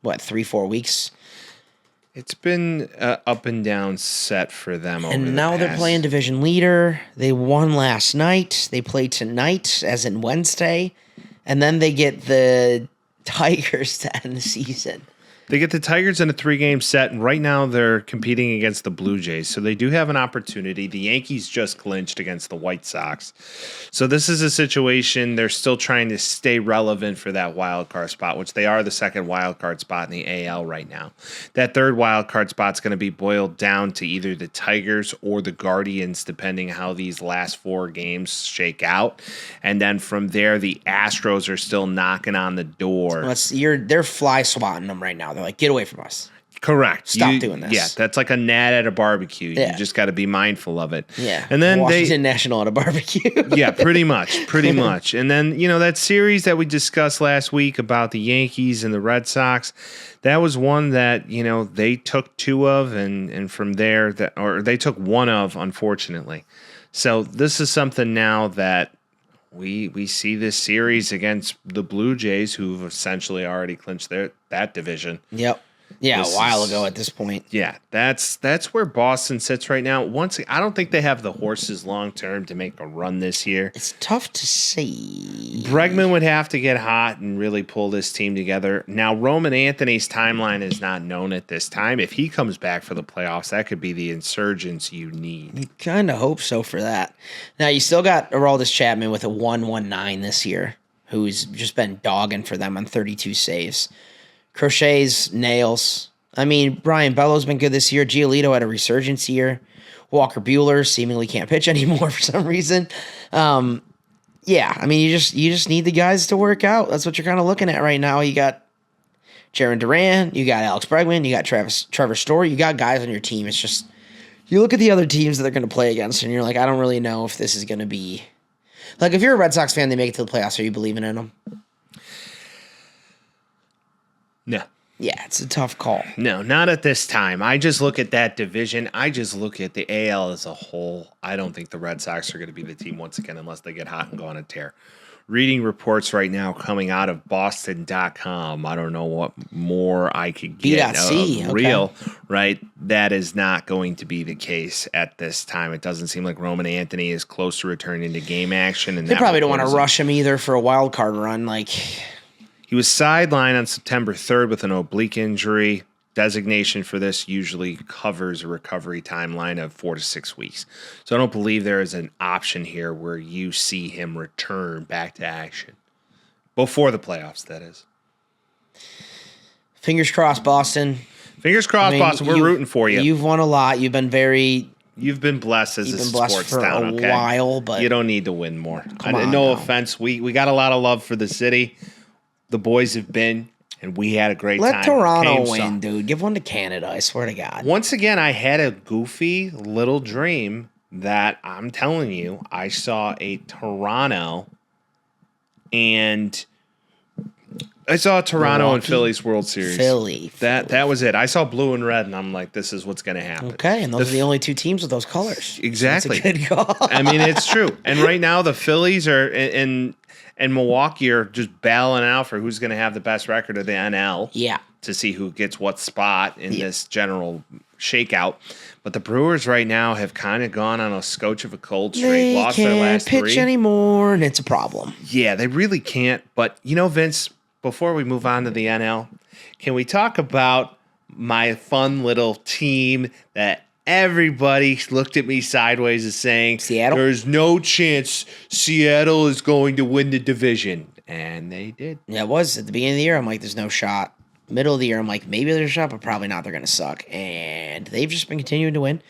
3-4 weeks, It's been up and down set for them over the and now they're past- playing division leader. They won last night. They play tonight, as in Wednesday, and then they get the Tigers to end the season. They get the Tigers in a 3-game set, and right now they're competing against the Blue Jays. So they do have an opportunity. The Yankees just clinched against the White Sox. So this is a situation they're still trying to stay relevant for that wild card spot, which they are the second wild card spot in the AL right now. That third wild card spot's going to be boiled down to either the Tigers or the Guardians, depending how these last 4 games shake out. And then from there, the Astros are still knocking on the door. They're fly swatting them right now. They're like, get away from us. Correct. Stop doing this. Yeah, that's like a gnat at a barbecue. Yeah. You just got to be mindful of it. Yeah. And then Washington National at a barbecue. yeah, pretty much. And then, that series that we discussed last week about the Yankees and the Red Sox, that was one that, they took 2 of and from there they took 1 of, unfortunately. So this is something now that we see this series against the Blue Jays, who've essentially already clinched that division. Yep. Yeah, This a while is- ago at this point. Yeah, that's where Boston sits right now. I don't think they have the horses long term to make a run this year. It's tough to say. Bregman would have to get hot and really pull this team together. Now, Roman Anthony's timeline is not known at this time. If he comes back for the playoffs, that could be the insurgence you need. Kind of hope so for that. Now, you still got Aroldis Chapman with a 1.19 this year, who's just been dogging for them on 32 saves. Crochet's nails. I mean, Brian Bellows been good this year. Giolito had a resurgence year. Walker Buehler seemingly can't pitch anymore for some reason. Yeah, I mean, you just need the guys to work out. That's what you're kind of looking at right now. You got Jaron Duran, you got Alex Bregman, you got Trevor Story, you got guys on your team. It's just you look at the other teams that they're going to play against, and you're like, I don't really know if this is going to be Like, if you're a Red Sox fan, they make it to the playoffs. Are you believing in them? No. Yeah, it's a tough call. No, not at this time. I just look at that division. I just look at the AL as a whole. I don't think the Red Sox are going to be the team once again unless they get hot and go on a tear. Reading reports right now coming out of Boston.com. I don't know what more I could get B.C. real, right? That is not going to be the case at this time. It doesn't seem like Roman Anthony is close to returning to game action. And They probably don't want to rush him either for a wild card run. Like, he was sidelined on September 3rd with an oblique injury. Designation for this usually covers a recovery timeline of 4 to 6 weeks. So I don't believe there is an option here where you see him return back to action. Before the playoffs, that is. fingers crossed, Boston. Fingers crossed, Boston. We're rooting for you. You've won a lot. You've been blessed as a blessed sports for town, a okay? while, but you don't need to win more. on no now. offense. We got a lot of love for the city. The boys have been, and we had a great time. Let Toronto Came win, some. dude. Give one to Canada, I swear to God. Once again, I had a goofy little dream that I'm telling you, I saw a Toronto and Milwaukee, and Phillies World Series. Philly. That was it. I saw blue and red, and I'm like, this is what's going to happen. Okay, and those are the only two teams with those colors. Exactly. That's a good call. I mean, it's true. And right now, the Phillies are and Milwaukee are just battling out for who's going to have the best record of the NL. Yeah. To see who gets what spot in this general shakeout. But the Brewers right now have kind of gone on a scotch of a cold streak. They Lost their can't last pitch 3. anymore, and it's a problem. Yeah, they really can't. But, Vince, before we move on to the NL, can we talk about my fun little team that everybody looked at me sideways as saying, Seattle? There's no chance Seattle is going to win the division. And they did. Yeah, it was. At the beginning of the year, I'm like, there's no shot. Middle of the year, I'm like, maybe there's a shot, but probably not. They're going to suck. And they've just been continuing to win.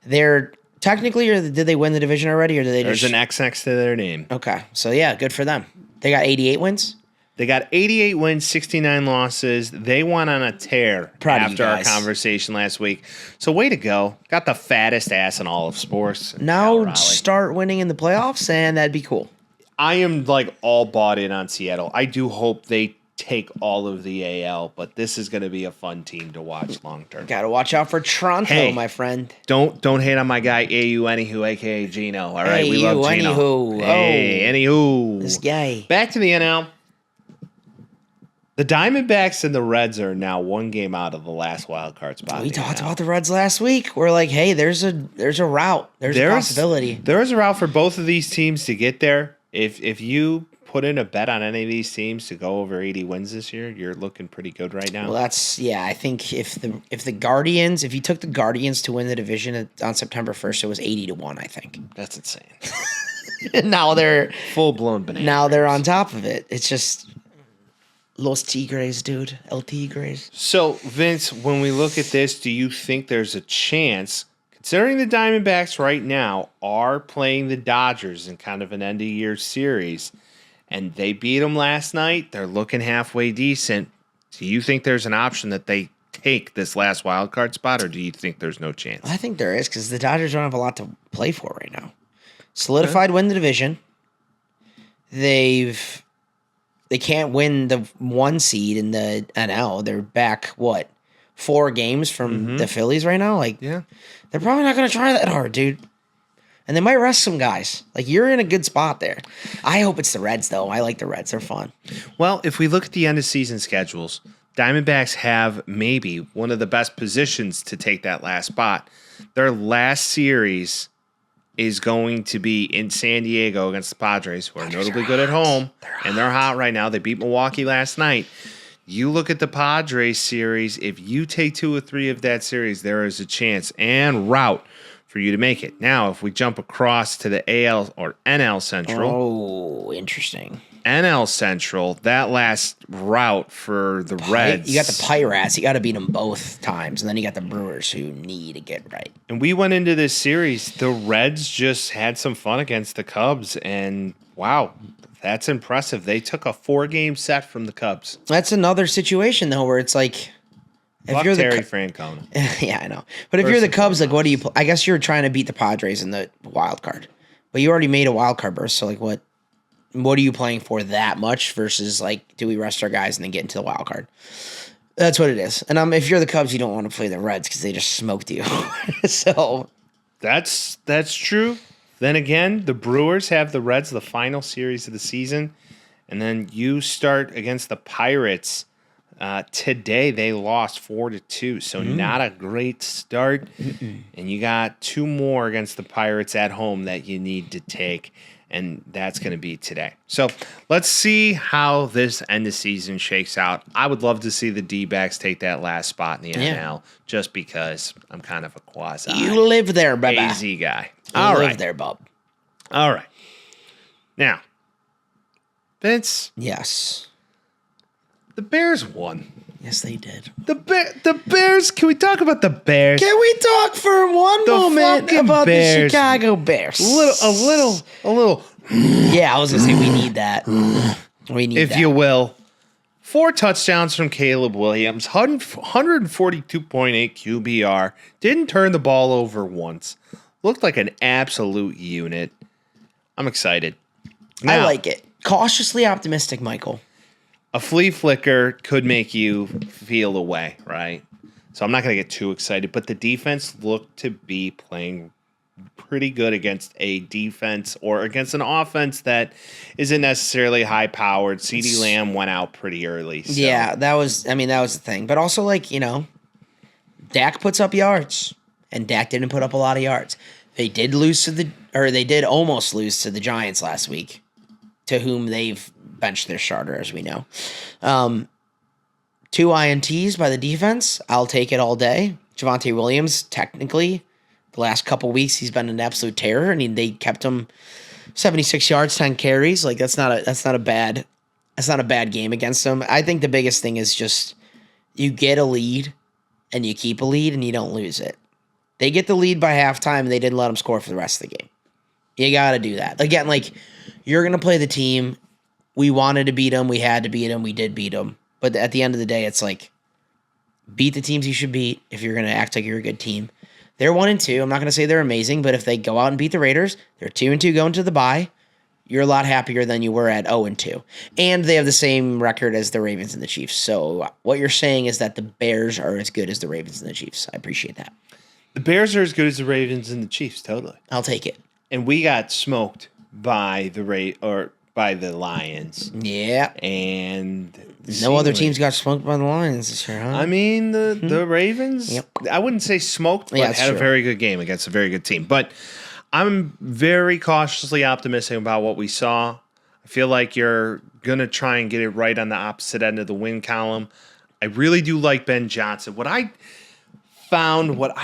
They're technically, or did they win the division already, or did they There's just... an X next to their name. Okay, so yeah, good for them. They got 88 wins? They got 88 wins, 69 losses. They went on a tear Proud of you after our guys. conversation last week. So way to go. Got the fattest ass in all of sports. Now Raleigh. start winning in the playoffs, and that'd be cool. I am like all bought in on Seattle. I do hope they take all of the AL, but this is going to be a fun team to watch long term. Got to watch out for Toronto, Hey. my friend. Don't hate on my guy AU Anywho, aka Gino. All right, we AU love Gino. Anywho. Hey, Anywho. This guy. Back to the NL. The Diamondbacks and the Reds are now one game out of the last wild card spot. We in the talked NL. about the Reds last week. We're like, hey, there's a route. There's a possibility. There is a route for both of these teams to get there. If you put in a bet on any of these teams to go over 80 wins this year, you're looking pretty good right now. Well, I think if the Guardians, if you took the Guardians to win the division on September 1st, it was 80-1, I think. That's insane. now they're Full blown banana. Now they're on top of it. It's just Los Tigres, dude. El Tigres. So, Vince, when we look at this, do you think there's a chance, considering the Diamondbacks right now are playing the Dodgers in kind of an end-of-year series, and they beat them last night, they're looking halfway decent, do you think there's an option that they take this last wild card spot, or do you think there's no chance? I think there is, because the Dodgers don't have a lot to play for right now. Solidified win the division. They can't win the 1 seed in the NL. They're back, 4 games from the Phillies right now? Yeah. They're probably not going to try that hard, dude. And they might rest some guys. You're in a good spot there. I hope it's the Reds, though. I like the Reds. They're fun. Well, if we look at the end of season schedules, Diamondbacks have maybe one of the best positions to take that last spot. Their last series is going to be in San Diego against the Padres, who are notably good at home, and they're hot right now. They beat Milwaukee last night. You look at the Padres series, if you take 2 or 3 of that series, there is a chance and route for you to make it. Now, if we jump across to the AL or NL Central. Oh, interesting. NL Central, that last route for the Reds. You got the Pirates. You got to beat them both times. And then you got the Brewers, who need to get right. And we went into this series, the Reds just had some fun against the Cubs, and wow, that's impressive. They took a 4-game set from the Cubs. That's another situation, though, where it's like, Fuck Terry Francona. yeah, I know. But if you're the Cubs, what do you? I guess you're trying to beat the Padres in the wild card. But you already made a wild card berth, so like what are you playing for that much versus like do we rest our guys and then get into the wild card? That's what it is. And if you're the Cubs, you don't want to play the Reds because they just smoked you. So that's true. Then again, the Brewers have the Reds the final series of the season, and then you start against the Pirates. Today they lost 4-2, so not a great start. And you got 2 more against the Pirates at home that you need to take, and that's going to be today. So let's see how this end of season shakes out. I would love to see the D-backs take that last spot in the NL, just because I'm kind of a quasi you live there, baby. AZ guy. You live there, bub. All right. Now, Vince, Yes. the Bears won. Yes, they did. The Bears. Can we talk about the Bears? Can we talk for one moment fucking about Bears. the Chicago Bears? A little, Yeah, I was gonna say we need that. We need if that. you will. 4 touchdowns from Caleb Williams, 142.8 QBR. Didn't turn the ball over once. Looked like an absolute unit. I'm excited. I Now, like it. Cautiously optimistic, Michael. a flea flicker could make you feel away, right? So I'm not going to get too excited, but the defense looked to be playing pretty good against a defense or against an offense that isn't necessarily high powered. CeeDee Lamb went out pretty early. So. Yeah, that was the thing. But also, like, Dak puts up yards, and Dak didn't put up a lot of yards. They did almost lose to the Giants last week, to whom they've benched their starter, as we know. 2 INTs by the defense. I'll take it all day. Javonte Williams, technically, the last couple weeks, he's been an absolute terror. I mean, they kept him 76 yards, 10 carries. Like that's not a bad game against them. I think the biggest thing is just you get a lead and you keep a lead and you don't lose it. They get the lead by halftime and they didn't let them score for the rest of the game. You got to do that. Again, like, you're going to play the team. We wanted to beat them. We had to beat them. We did beat them. But at the end of the day, it's like, beat the teams you should beat if you're going to act like you're a good team. They're 1-2. I'm not going to say they're amazing, but if they go out and beat the Raiders, they're 2-2 going to the bye. You're a lot happier than you were at 0-2. And they have the same record as the Ravens and the Chiefs. So what you're saying is that the Bears are as good as the Ravens and the Chiefs. I appreciate that. The Bears are as good as the Ravens and the Chiefs, totally. I'll take it. And we got smoked by the Lions. Yeah. And no other teams got smoked by the Lions this year, huh? I mean, the Ravens, Yep. I wouldn't say smoked, but that's had true. a very good game against a very good team. But I'm very cautiously optimistic about what we saw. I feel like you're going to try and get it right on the opposite end of the win column. I really do like Ben Johnson. What I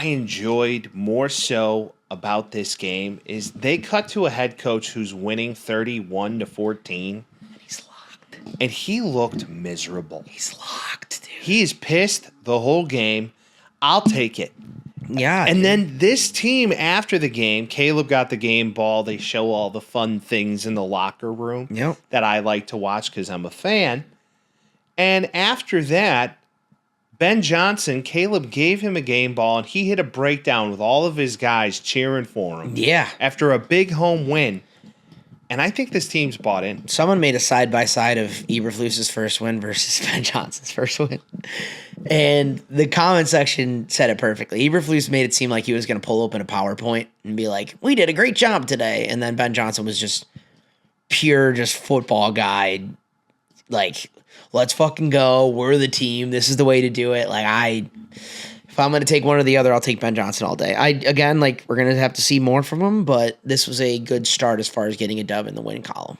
enjoyed more so about this game is they cut to a head coach who's winning 31-14. He's locked. And he looked miserable. He's locked, dude. He is pissed the whole game. I'll take it. Yeah. And dude. then this team, after the game, Caleb got the game ball. They show all the fun things in the locker room Yep. that I like to watch because I'm a fan. And after that, Ben Johnson, Caleb gave him a game ball, and he hit a breakdown with all of his guys cheering for him. Yeah. After a big home win. And I think this team's bought in. Someone made a side-by-side of Eberflus's first win versus Ben Johnson's first win. And the comment section said it perfectly. Eberflus made it seem like he was going to pull open a PowerPoint and be like, we did a great job today. And then Ben Johnson was just pure just football guy. Like, let's fucking go. We're the team. This is the way to do it. Like, if I'm going to take one or the other, I'll take Ben Johnson all day. Again, we're going to have to see more from him, but this was a good start as far as getting a dub in the win column.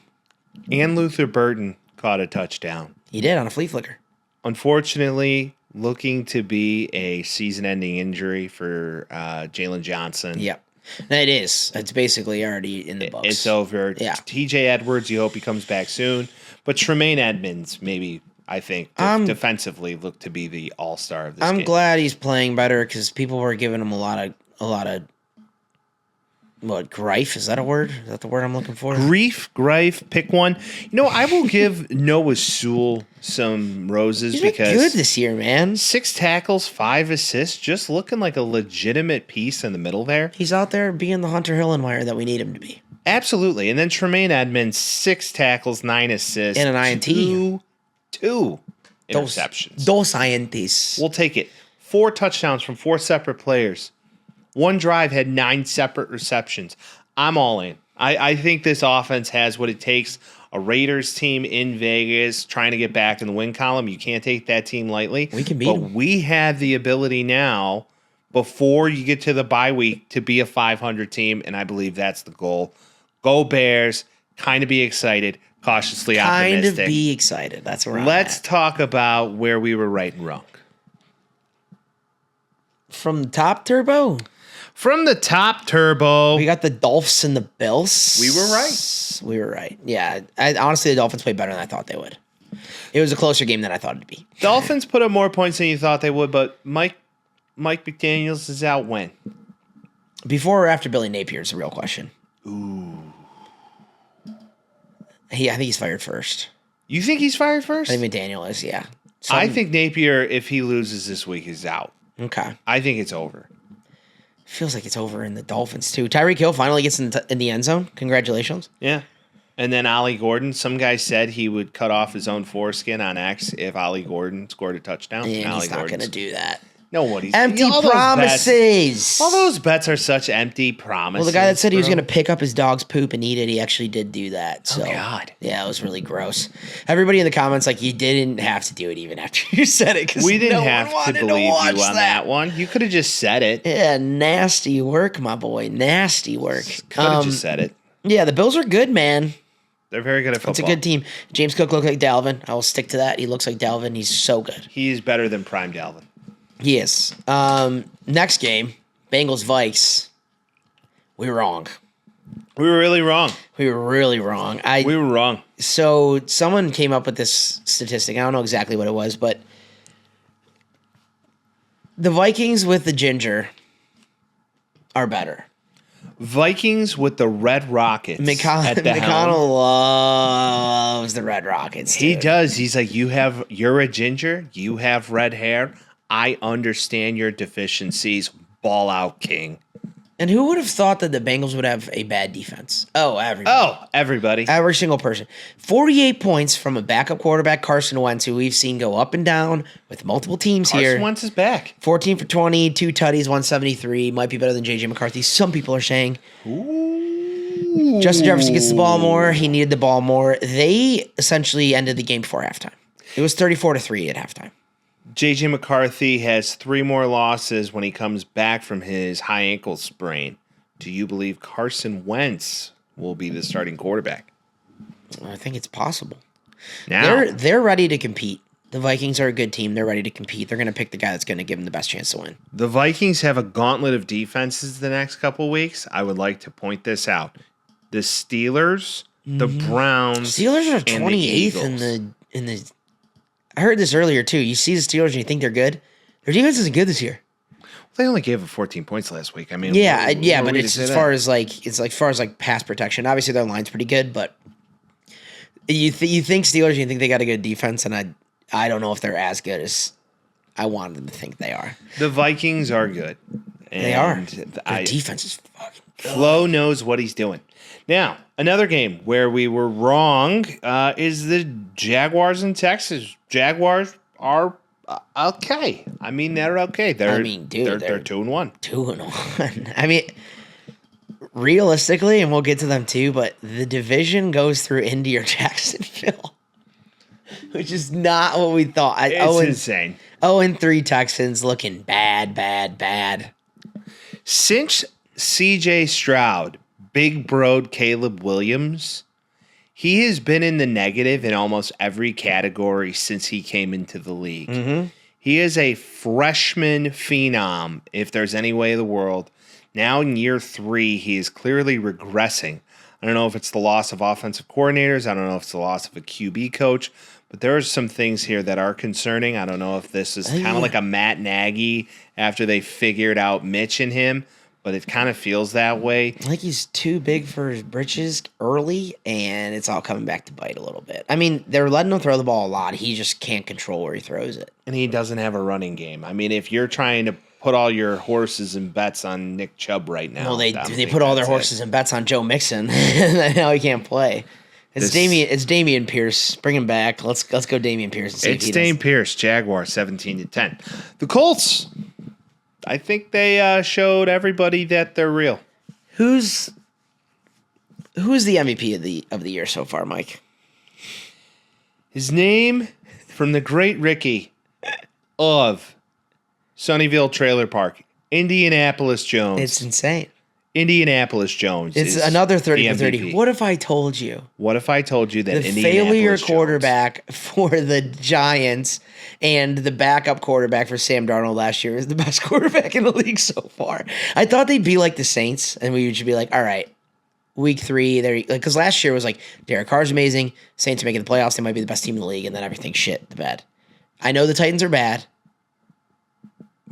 And Luther Burton caught a touchdown. He did on a flea flicker. Unfortunately, looking to be a season-ending injury for Jalen Johnson. Yep. It is. It's basically already in the books. It's over. Yeah. TJ Edwards, you hope he comes back soon. But Tremaine Edmonds, maybe, I think, defensively looked to be the all-star of this game. I'm glad he's playing better because people were giving him a lot of what, grief? Is that a word? Is that the word I'm looking for? Grief, pick one. I will give Noah Sewell some roses He's been because good this year, man. 6 tackles, 5 assists, just looking like a legitimate piece in the middle there. He's out there being the Hunter Hillenmeyer that we need him to be. Absolutely. And then Tremaine Edmonds, 6 tackles, 9 assists. And an INT. Two interceptions. Dos INTs. We'll take it. 4 touchdowns from 4 separate players. One drive had 9 separate receptions. I'm all in. I think this offense has what it takes. A Raiders team in Vegas trying to get back in the win column. You can't take that team lightly. We can beat them. them. We have the ability now, before you get to the bye week, to be a 500 team, and I believe that's the goal. Go Bears. Kind of be excited. Cautiously optimistic. Kind of be excited. That's where Let's I'm at. talk about where we were right and wrong. From the top, Turbo, From the top, Turbo. we got the Dolphins and the Bills. We were right. We were right. Yeah. Honestly, the Dolphins played better than I thought they would. It was a closer game than I thought it'd be. Dolphins put up more points than you thought they would, but Mike McDaniels is out when? Before or after Billy Napier is the real question. Ooh. I think he's fired first. You think he's fired first? I think McDaniel is, yeah. I think Napier, if he loses this week, is out. Okay. I think it's over. Feels like it's over in the Dolphins, too. Tyreek Hill finally gets in the end zone. Congratulations. Yeah. And then Ollie Gordon. Some guy said he would cut off his own foreskin on X if Ollie Gordon scored a touchdown. And Ollie he's not going to Gordon's- do that. Nobody's Empty all those promises. All those bets are such empty promises. Well, the guy that said he was bro. going to pick up his dog's poop and eat it, he actually did do that. So, God. Yeah, it was really gross. Everybody in the comments, like, you didn't have to do it even after you said it. 'Cause We didn't no have one to wanted believe you watch on that one. You could have just said it. Yeah, nasty work, my boy. Nasty work. Could have just said it. Yeah, the Bills are good, man. They're very good at football. It's a good team. James Cook looked like Dalvin. I will stick to that. He looks like Dalvin. He's so good. He's better than Prime Dalvin. He is. Next game, Bengals Vikes. We were wrong. We were really wrong. We were really wrong. We were wrong. So someone came up with this statistic. I don't know exactly what it was, but the Vikings with the ginger are better. Vikings with the Red Rockets at the helm. McConnell loves the Red Rockets. He dude. does. He's like, you're a ginger. You have red hair. I understand your deficiencies. Ball out, king. And who would have thought that the Bengals would have a bad defense? Oh, everybody. Oh, everybody. Every single person. 48 points from a backup quarterback, Carson Wentz, who we've seen go up and down with multiple teams here. Carson Wentz is back. 14 for 20, 2 tutties, 173. Might be better than J.J. McCarthy. Some people are saying. Ooh. Justin Jefferson gets the ball more. He needed the ball more. They essentially ended the game before halftime. It was 34-3 at halftime. J.J. McCarthy has 3 more losses when he comes back from his high ankle sprain. Do you believe Carson Wentz will be the starting quarterback? I think it's possible. Now, They're ready to compete. The Vikings are a good team. They're ready to compete. They're going to pick the guy that's going to give them the best chance to win. the Vikings have a gauntlet of defenses the next couple weeks. I would like to point this out. The Steelers, the Browns, Steelers are and the 28th Eagles. in the. I heard this earlier too. You see the Steelers and you think they're good. Their defense isn't good this year. They only gave up 14 points last week. I mean, Yeah, what yeah, are but we to it's say as that? far as like pass protection. Obviously, their line's pretty good, but you think Steelers, you think they got a good defense, and I don't know if they're as good as I wanted them to think they are. The Vikings are good. They are. And Their defense is fucking good. Flo knows what he's doing. Now, another game where we were wrong is the Jaguars in Texas. Jaguars are okay. I mean, they're okay. They're 2-1. 2-1. I mean, realistically, and we'll get to them too, but the division goes through Indy or Jacksonville, which is not what we thought. It's insane. 0-3 Texans looking bad. Since C.J. Stroud, Big Broad Caleb Williams, he has been in the negative in almost every category since he came into the league. Mm-hmm. He is a freshman phenom, if there's any way in the world. Now in year 3, he is clearly regressing. I don't know if it's the loss of offensive coordinators. I don't know if it's the loss of a QB coach. But there are some things here that are concerning. I don't know if this is kind of like a Matt Nagy after they figured out Mitch and him. But it kind of feels that way. Like he's too big for his britches early, and it's all coming back to bite a little bit. I mean, they're letting him throw the ball a lot. He just can't control where he throws it. And he doesn't have a running game. I mean, if you're trying to put all your horses and bets on Nick Chubb right now. Well, they put all their horses and bets on Joe Mixon, and now he can't play. It's Damian Pierce. Bring him back. Let's go Damian Pierce. And see it's Damian Pierce, Jaguar, 17-10. The Colts. I think they showed everybody that they're real. Who's the MVP of the year so far, Mike? His name from the great Ricky of Sunnyvale Trailer Park, Indianapolis Jones. It's insane. Indianapolis Jones. It's another 30 for 30. What if I told you? What if I told you that the Indianapolis failure Jones, quarterback for the Giants and the backup quarterback for Sam Darnold last year is the best quarterback in the league so far? I thought they'd be like the Saints, and we should be like, all right, week 3, they're like, because last year was like Derek Carr's amazing, Saints are making the playoffs, they might be the best team in the league, and then everything shit the bed. I know the Titans are bad,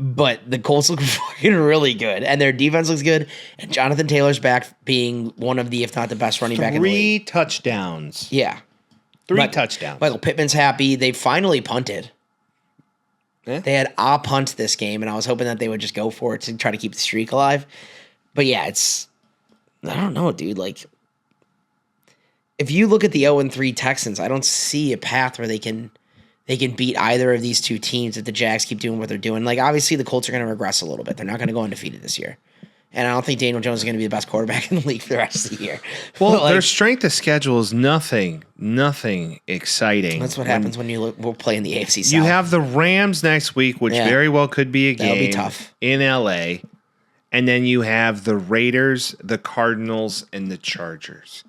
but the Colts look fucking really good, and their defense looks good, and Jonathan Taylor's back being one of the, if not the best running back in the league. 3 touchdowns. Yeah. 3 touchdowns. Michael Pittman's happy. They finally punted. They had a punt this game, and I was hoping that they would just go for it to try to keep the streak alive. But yeah, I don't know, dude. Like, if you look at the 0-3 Texans, I don't see a path where they can beat either of these two teams if the Jags keep doing what they're doing. Like, obviously, the Colts are going to regress a little bit. They're not going to go undefeated this year. And I don't think Daniel Jones is going to be the best quarterback in the league for the rest of the year. Well, their strength of schedule is nothing exciting. That's what happens when we're playing the AFC South. You have the Rams next week, which very well could be a game. That'll be tough. In LA. And then you have the Raiders, the Cardinals, and the Chargers.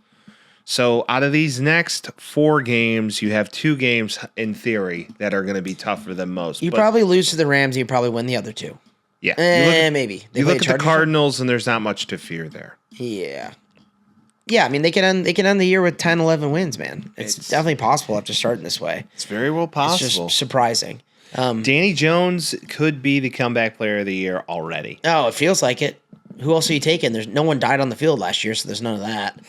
So out of these next 4 games, you have 2 games in theory that are going to be tougher than most. You probably lose to the Rams, and you probably win the other 2. Yeah. Maybe. You look at the Cardinals, and there's not much to fear there. Yeah. Yeah, I mean, they can end the year with 10, 11 wins, man. It's definitely possible after starting this way. It's very well possible. It's just surprising. Danny Jones could be the comeback player of the year already. Oh, it feels like it. Who else are you taking? There's no one died on the field last year, so there's none of that.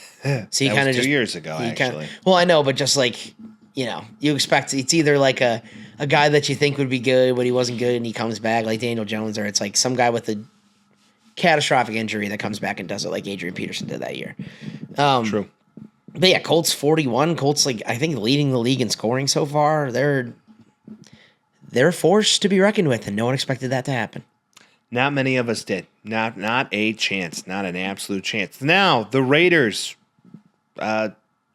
So you kind of 2 years ago, actually. Well, I know, but just like, you expect it's either like a guy that you think would be good, but he wasn't good, and he comes back like Daniel Jones, or it's like some guy with a catastrophic injury that comes back and does it like Adrian Peterson did that year. True. But yeah, Colts 41. Colts, like, I think leading the league in scoring so far. They're a force to be reckoned with, and no one expected that to happen. Not many of us did. Not a chance. Not an absolute chance. Now, the Raiders.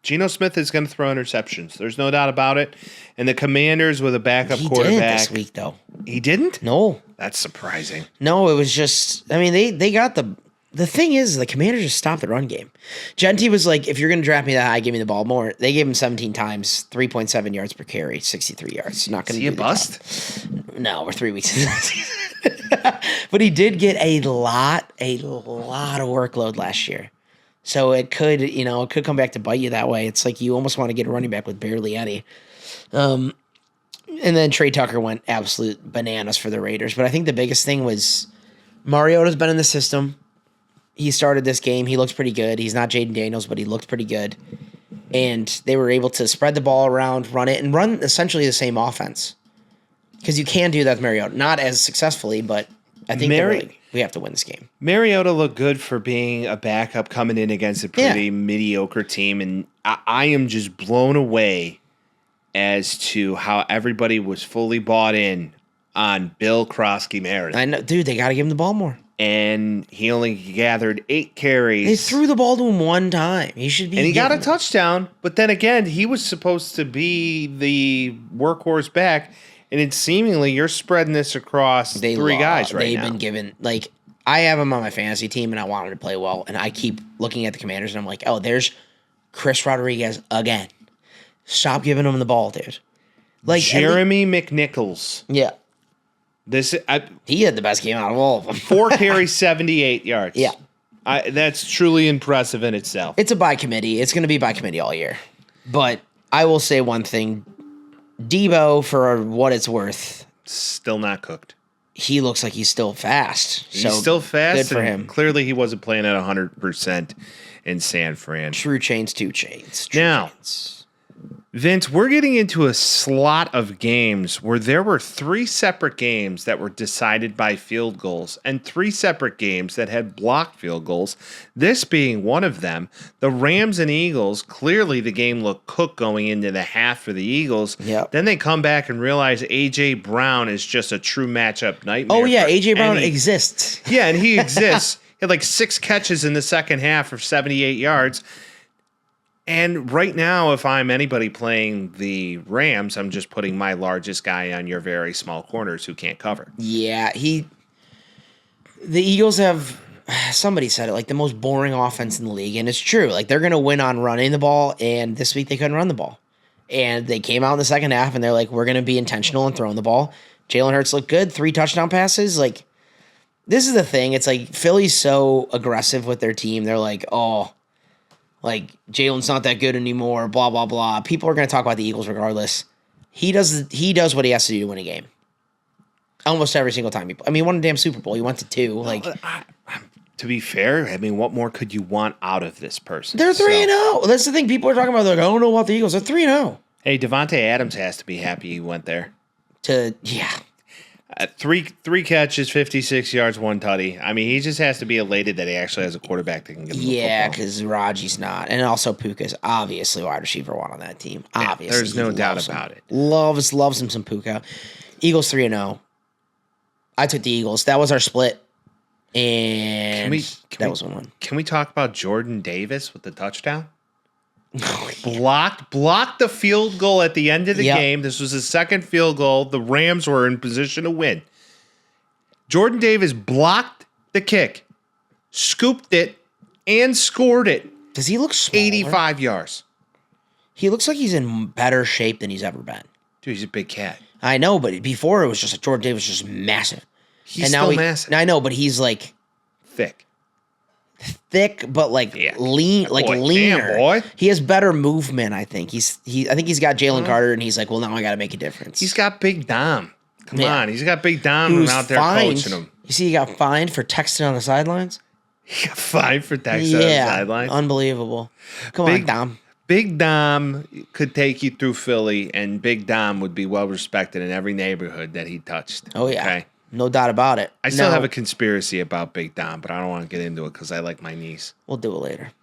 Geno Smith is going to throw interceptions. There's no doubt about it. And the Commanders with a backup quarterback. He didn't this week, though. He didn't? No. That's surprising. No, it was just, I mean, they got the thing is, the Commanders just stopped the run game. Genty was like, if you're going to draft me that high, give me the ball more. They gave him 17 times, 3.7 yards per carry, 63 yards. Not going to be a bust? No, we're 3 weeks into the season. But he did get a lot of workload last year. So it could come back to bite you that way. It's like you almost want to get a running back with barely any. And then Trey Tucker went absolute bananas for the Raiders. But I think the biggest thing was Mariota's been in the system. He started this game. He looks pretty good. He's not Jaden Daniels, but he looked pretty good. And they were able to spread the ball around, run essentially the same offense. Because you can do that with Mariota. Not as successfully, but I think we have to win this game. Mariota looked good for being a backup coming in against a pretty mediocre team. And I am just blown away as to how everybody was fully bought in on Bill Krosky-Meredith. I know, dude, they got to give him the ball more. And he only gathered 8 carries. They threw the ball to him one time. He should be. And he got a touchdown. But then again, he was supposed to be the workhorse back. And it's seemingly you're spreading this across 3 guys right now. They've been given, like, I have him on my fantasy team, and I want him to play well. And I keep looking at the Commanders, and I'm like, oh, there's Chris Rodriguez again. Stop giving him the ball, dude. Like Jeremy McNichols. Yeah. He had the best game out of all of them. 4 carries, 78 yards. Yeah. That's truly impressive in itself. It's a by committee. It's going to be by committee all year. But I will say one thing. Dabo, for what it's worth, still not cooked. He looks like he's still fast. He's still fast. Good for him. Clearly, he wasn't playing at 100% in San Fran. True chains, 2 chains. Now, Vince, we're getting into a slot of games where there were 3 separate games that were decided by field goals and 3 separate games that had blocked field goals. This being one of them. The Rams and Eagles, clearly the game looked cooked going into the half for the Eagles. Yep. Then they come back and realize A.J. Brown is just a true matchup nightmare. Oh, yeah, A.J. Brown exists. Yeah, and he exists. He had like 6 catches in the second half for 78 yards. And right now, if I'm anybody playing the Rams, I'm just putting my largest guy on your very small corners who can't cover. Yeah, the Eagles have, somebody said it, like the most boring offense in the league, and it's true. Like they're going to win on running the ball, and this week they couldn't run the ball. And they came out in the second half, and they're like, we're going to be intentional and throwing the ball. Jalen Hurts looked good, 3 touchdown passes. Like, this is the thing. It's like Philly's so aggressive with their team. They're like, oh, like, Jalen's not that good anymore, blah, blah, blah. People are going to talk about the Eagles regardless. He does what he has to do to win a game. Almost every single time. He won a damn Super Bowl. He went to 2. Like, to be fair, I mean, what more could you want out of this person? They're 3-0. That's the thing. People are talking about. They're like, I don't know about the Eagles. They're 3-0. Hey, Devontae Adams has to be happy he went there. Yeah. 3 catches, 56 yards, 1 tutty. I mean, he just has to be elated that he actually has a quarterback that can give him the football. Because Raji's not. And also Puka's obviously wide receiver 1 on that team. Yeah, Obviously. there's no doubt about it. Loves him some Puka. Eagles 3-0. I took the Eagles. That was our split. And that was 1-1. Can we talk about Jordan Davis with the touchdown? Blocked the field goal at the end of the game. This was his second field goal. The Rams were in position to win. Jordan Davis blocked the kick, scooped it, and scored it. Does he look smaller? 85 yards. He looks like he's in better shape than he's ever been. Dude, he's a big cat. I know, but before it was just like Jordan Davis was just massive. He's still massive. I know, but he's like thick, but like lean, like leaner. Damn, boy. He has better movement. I think I think he's got Jalen Carter, and he's like, well, now I got to make a difference. He's got Big Dom. Come on, he's got Big Dom out there coaching him. You see, he got fined for texting on the sidelines. He got fined for texting on the sidelines. Unbelievable. Come on, Dom. Big Dom could take you through Philly, and Big Dom would be well respected in every neighborhood that he touched. Oh yeah. Okay? No doubt about it. I still have a conspiracy about Big Dom, but I don't want to get into it because I like my niece. We'll do it later.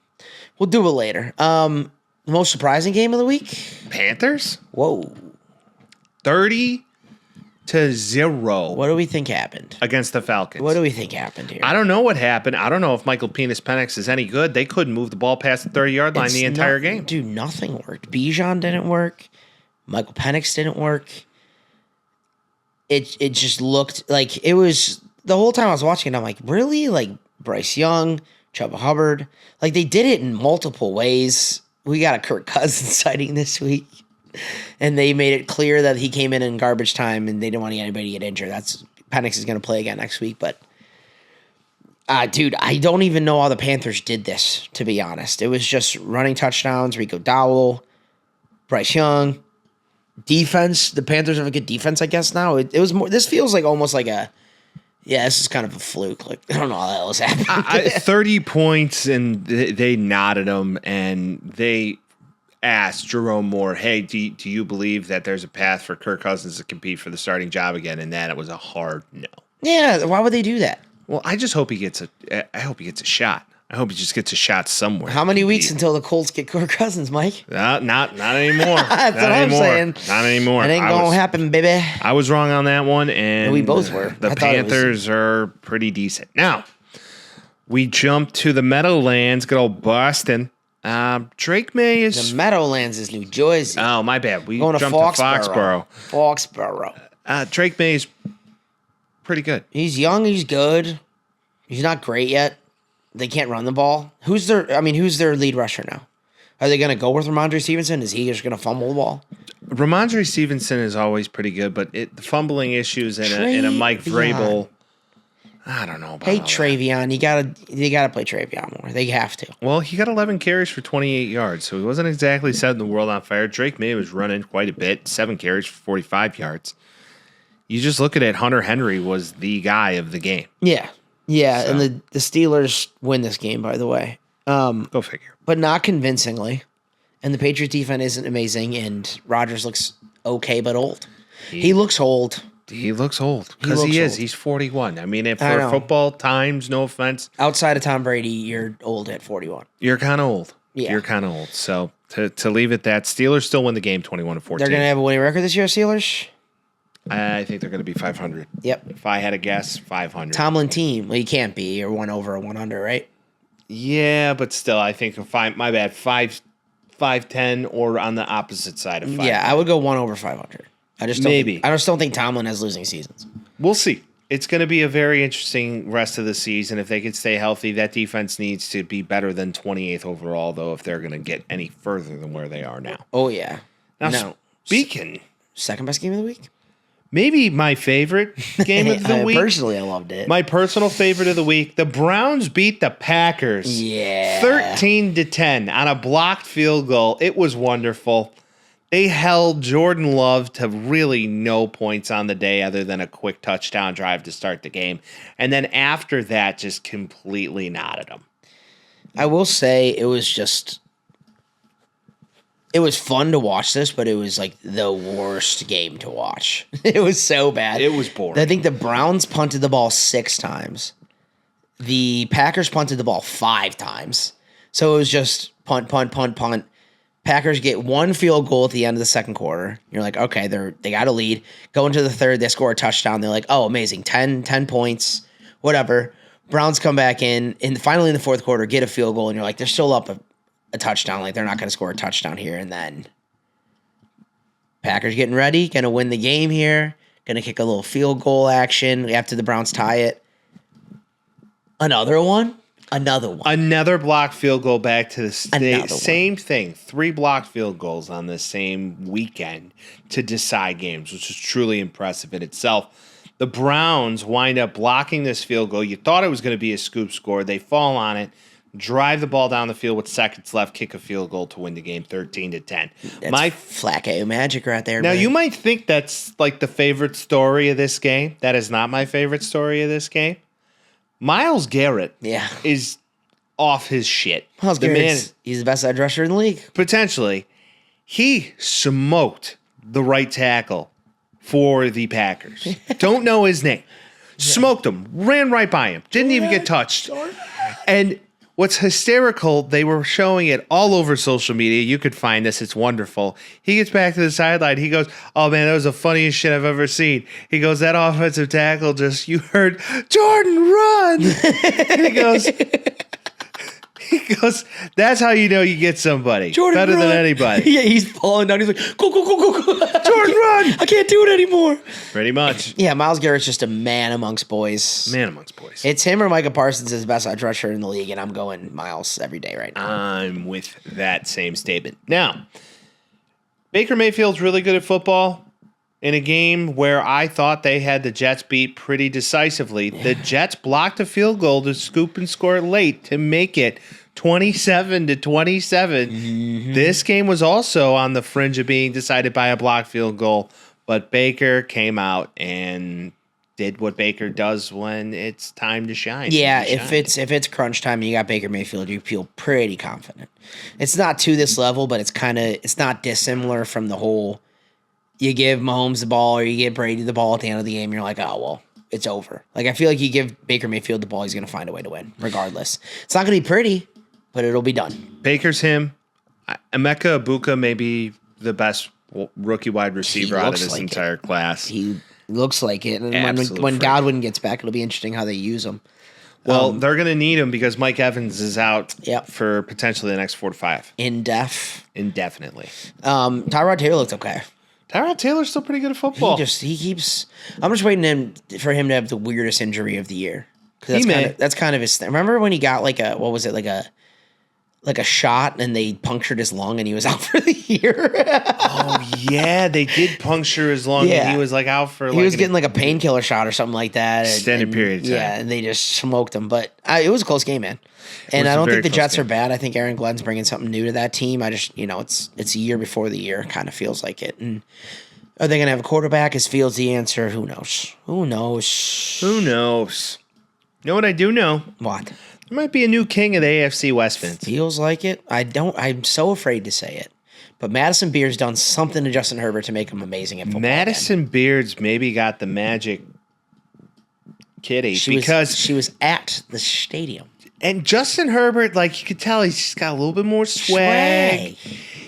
The most surprising game of the week? Panthers? Whoa. 30-0. What do we think happened? Against the Falcons. What do we think happened here? I don't know what happened. I don't know if Michael Penix is any good. They couldn't move the ball past the 30-yard line the entire game. Dude, nothing worked. Bijan didn't work. Michael Penix didn't work. It just looked like it was the whole time I was watching it. I'm like, really? Like Bryce Young, Chuba Hubbard, like they did it in multiple ways. We got a Kirk Cousins sighting this week, and they made it clear that he came in garbage time, and they didn't want anybody to get injured. Penix is going to play again next week, but dude, I don't even know how the Panthers did this. To be honest, it was just running touchdowns. Rico Dowell, Bryce Young. Defense, the Panthers have a good defense, I guess, now. It was more, this feels like almost like this is kind of a fluke. Like, I don't know how that was happening. 30 points, and they nodded him, and they asked Jerome Moore, hey, do you believe that there's a path for Kirk Cousins to compete for the starting job again? And then it was a hard no. Yeah, why would they do that? Well, I just hope he gets a shot. I hope he just gets a shot somewhere. How many weeks until the Colts get Kirk Cousins, Mike? Not anymore. That's what I'm saying. Not anymore. It ain't going to happen, baby. I was wrong on that one, and we both were. The Panthers are pretty decent. Now, we jump to the Meadowlands, good old Boston. Drake May is... The Meadowlands is New Jersey. Oh, my bad. We jumped to Foxborough. Foxborough. Drake May is pretty good. He's young. He's good. He's not great yet. They can't run the ball. Who's their lead rusher now? Are they going to go with Ramondre Stevenson? Is he just going to fumble the ball? Ramondre Stevenson is always pretty good, but the fumbling issues in a Mike Vrabel, I don't know about Travion. You gotta play Travion more. They have to. Well, he got 11 carries for 28 yards, so he wasn't exactly setting the world on fire. Drake May was running quite a bit, 7 carries for 45 yards. You just look at it, Hunter Henry was the guy of the game. Yeah. Yeah, so. And the Steelers win this game, by the way. Go figure. But not convincingly. And the Patriots defense isn't amazing, and Rodgers looks okay but old. He looks old. He looks old because he is. He's 41. I mean, for football times, no offense. Outside of Tom Brady, you're old at 41. You're kind of old. Yeah. You're kind of old. So to leave it that, Steelers still win the game 21-14. They're going to have a winning record this year, Steelers? I think they're going to be 500. Yep. If I had a guess, 500. Tomlin team. Well, you can't be. You're 1 over or 1 under, right? Yeah, but still, I think, 5-10 or on the opposite side of 5. Yeah, I would go 1 over 500. I just don't think Tomlin has losing seasons. We'll see. It's going to be a very interesting rest of the season. If they can stay healthy, that defense needs to be better than 28th overall, though, if they're going to get any further than where they are now. Oh, yeah. Now, speaking... Second best game of the week? Maybe my favorite game of the week. Personally, I loved it. My personal favorite of the week. The Browns beat the Packers. Yeah. 13-10 on a blocked field goal. It was wonderful. They held Jordan Love to really no points on the day other than a quick touchdown drive to start the game. And then after that, just completely knotted him. I will say it was fun to watch this, but it was like the worst game to watch. It was so bad. It was boring. I think the Browns punted the ball 6 times. The Packers punted the ball 5 times. So it was just punt, punt, punt, punt. Packers get 1 field goal at the end of the second quarter. You're like, okay, they got a lead. Go into the third, they score a touchdown. They're like, oh, amazing, 10 points, whatever. Browns come back in, and finally in the fourth quarter, get a field goal, and you're like, they're still up a touchdown. Like, they're not going to score a touchdown here. And then Packers getting ready, going to win the game here, going to kick a little field goal action after the Browns tie it. Another one. Another blocked field goal back to the same thing. 3 blocked field goals on the same weekend to decide games, which is truly impressive in itself. The Browns wind up blocking this field goal. You thought it was going to be a scoop score. They fall on it, drive the ball down the field with seconds left, kick a field goal to win the game 13-10. That's Flacco magic right there. Now, man. you might think that's like the favorite story of this game. That is not my favorite story of this game. Myles Garrett is off his shit. Myles Garrett, he's the best edge rusher in the league. Potentially. He smoked the right tackle for the Packers. Don't know his name. Smoked him. Ran right by him. Didn't even get touched. And what's hysterical, they were showing it all over social media. You could find this. It's wonderful. He gets back to the sideline. He goes, oh, man, that was the funniest shit I've ever seen. He goes, that offensive tackle you heard, Jordan, run. He goes, that's how you know you get somebody. Jordan, better than anybody. Yeah, he's falling down. He's like, go. Jordan, run. I can't do it anymore. Pretty much. Yeah, Myles Garrett's just a man amongst boys. It's him or Micah Parsons is the best edge rusher in the league, and I'm going Myles every day right now. I'm with that same statement. Now, Baker Mayfield's really good at football. In a game where I thought they had the Jets beat pretty decisively, the Jets blocked a field goal to scoop and score late to make it 27-27. Mm-hmm. This game was also on the fringe of being decided by a blocked field goal, but Baker came out and did what Baker does when it's time to shine. Yeah, if it's crunch time and you got Baker Mayfield, you feel pretty confident. It's not to this level, but it's not dissimilar from the whole. You give Mahomes the ball or you give Brady the ball at the end of the game, you're like, oh, well, it's over. Like, I feel like you give Baker Mayfield the ball, he's going to find a way to win, regardless. It's not going to be pretty, but it'll be done. Baker's him. Emeka Ibuka may be the best rookie wide receiver out of this entire class. He looks like it. And when Godwin gets back, it'll be interesting how they use him. Well, they're going to need him because Mike Evans is out for potentially the next 4 to 5. Indefinitely. Tyrod Taylor looks okay. Tyrod Taylor's still pretty good at football. He keeps. I'm just waiting for him to have the weirdest injury of the year. That's kind of his thing. Remember when he got like a shot and they punctured his lung and he was out for the year? Oh yeah, they did puncture his lung and he was like out for. He was getting like a painkiller shot or something like that. Extended period of time. Yeah, and they just smoked him. But it was a close game, man. And I don't think the Jets are bad. I think Aaron Glenn's bringing something new to that team. I just, it's a year before the year. It kind of feels like it. And are they going to have a quarterback? Is Fields the answer? Who knows? You know what I do know? What? There might be a new king of the AFC West, Vince. Feels like it. I'm so afraid to say it. But Madison Beer's done something to Justin Herbert to make him amazing at football. Madison Beard's maybe got the magic kitty because she was at the stadium. And Justin Herbert, like you could tell, he's just got a little bit more swag.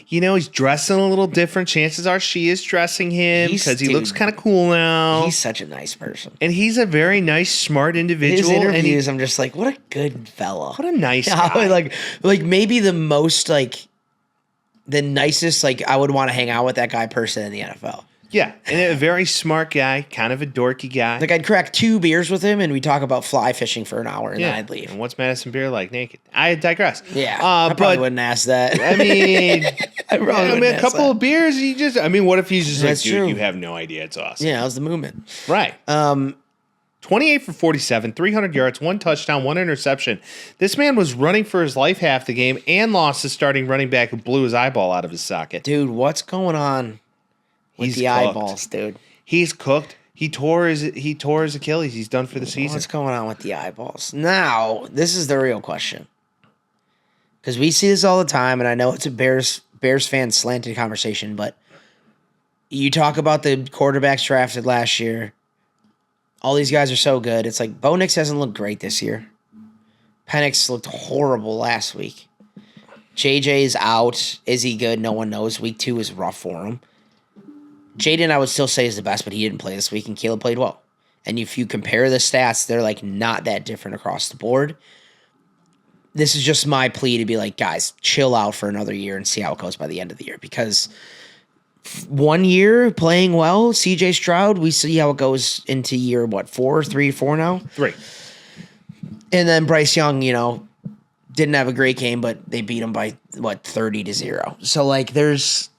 You know, he's dressing a little different. Chances are she is dressing him because he looks kind of cool now. He's such a nice person. And he's a very nice, smart individual. His interviews, I'm just like, what a good fella. What a nice guy. Like maybe the most, like, the nicest, like, I would want to hang out with that guy person in the NFL. Yeah, and a very smart guy, kind of a dorky guy. Like, I'd crack 2 beers with him, and we'd talk about fly fishing for an hour, and then I'd leave. And what's Madison Beer like naked? I digress. Yeah, I probably wouldn't ask that. I mean, a couple of beers, what if he's just That's like, dude, true. you have no idea, it's awesome. Yeah, that was the movement. Right. 28 for 47, 300 yards, 1 touchdown, 1 interception. This man was running for his life half the game and lost his starting running back who blew his eyeball out of his socket. Dude, what's going on with the eyeballs, dude? He's cooked. He tore his Achilles. He's done for the season. What's going on with the eyeballs? Now, this is the real question. Because we see this all the time, and I know it's a Bears fan slanted conversation, but you talk about the quarterbacks drafted last year. All these guys are so good. It's like Bo Nix hasn't looked great this year. Penix looked horrible last week. JJ's out. Is he good? No one knows. Week 2 is rough for him. Jaden, I would still say, is the best, but he didn't play this week, and Caleb played well. And if you compare the stats, they're like not that different across the board. This is just my plea to be like, guys, chill out for another year and see how it goes by the end of the year. Because 1 year playing well, CJ Stroud, we see how it goes into year, 4 now? 3. And then Bryce Young, didn't have a great game, but they beat him by, 30-0. So, like, there's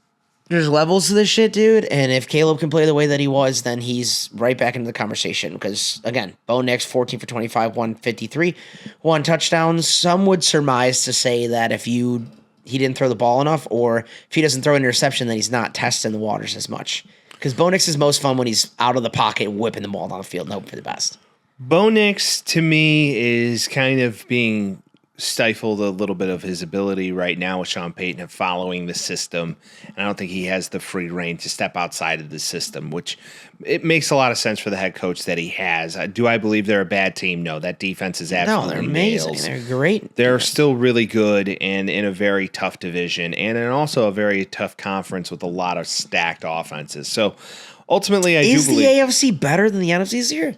levels to this shit, dude. And if Caleb can play the way that he was, then he's right back into the conversation. Because, again, Bo Nix, 14 for 25, 153, 1 touchdown. Some would surmise to say that if he didn't throw the ball enough, or if he doesn't throw an interception, then he's not testing the waters as much. Because Bo Nix is most fun when he's out of the pocket, whipping the ball down the field and hoping for the best. Bo Nix, to me, is kind of being stifled a little bit of his ability right now with Sean Payton of following the system. And I don't think he has the free reign to step outside of the system, which it makes a lot of sense for the head coach that he has. Do I believe they're a bad team? No, that defense is absolutely they're amazing. nails. They're great. They're still really good and in a very tough division and in also a very tough conference with a lot of stacked offenses. So ultimately, I do believe... Is the AFC better than the NFC this year?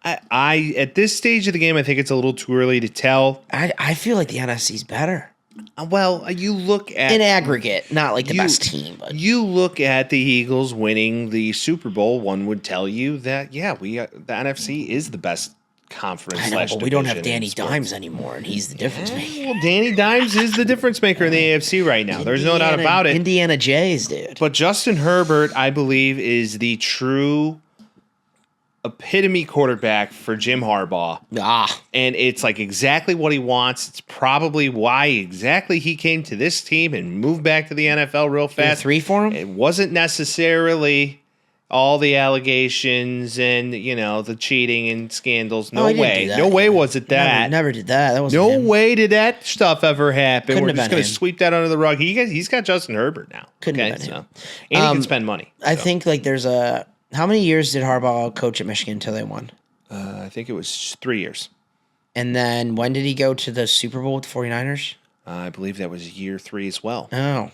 I at this stage of the game, I think it's a little too early to tell. I feel like the NFC's better. Well, you look at... In aggregate, not like the best team. But you look at the Eagles winning the Super Bowl, one would tell you that, the NFC is the best conference. I know, but we don't have Danny Dimes anymore, and he's the difference maker. Well, Danny Dimes is the difference maker in the AFC right now. There's no doubt about it. Indiana Jays, dude. But Justin Herbert, I believe, is the true epitome quarterback for Jim Harbaugh. And it's like exactly what he wants. It's probably why exactly he came to this team and moved back to the NFL real fast. 3 for him? It wasn't necessarily all the allegations and, the cheating and scandals. No way. No way was it that. Never did that. That wasn't No him. way did that stuff ever happen. Couldn't We're have just been going to him. sweep that under the rug. He's got Justin Herbert now. Couldn't have been him. And he can spend money. I think like there's a... How many years did Harbaugh coach at Michigan until they won? I think it was 3 years. And then when did he go to the Super Bowl with the 49ers? I believe that was year 3 as well. Oh.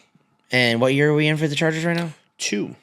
And what year are we in for the Chargers right now? 2.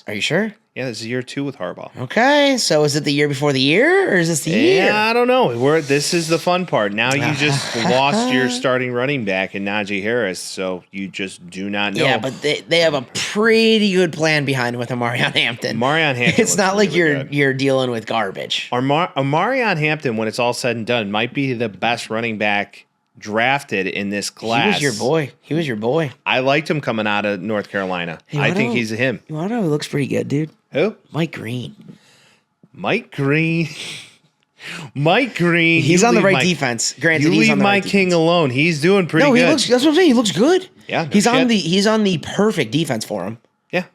Are you sure? Yeah, this is year 2 with Harbaugh. Okay, so is it the year before the year, or is this the year? Yeah, I don't know. This is the fun part. Now you just lost your starting running back in Najee Harris, so you just do not know. Yeah, but they have a pretty good plan behind with Amarion Hampton. Amarion Hampton. It's not like you're dealing with garbage. Amarion Hampton, when it's all said and done, might be the best running back drafted in this class. He was your boy. I liked him coming out of North Carolina. I think he's him. You want to know who looks pretty good, dude? Who? Mike Green. Mike Green. Mike Green. He's on the right defense. Granted, you he's leave on the Mike right King defense. alone. He's doing pretty good. That's what I'm saying. He looks good. Yeah, no he's shit. on the perfect defense for him. Yeah.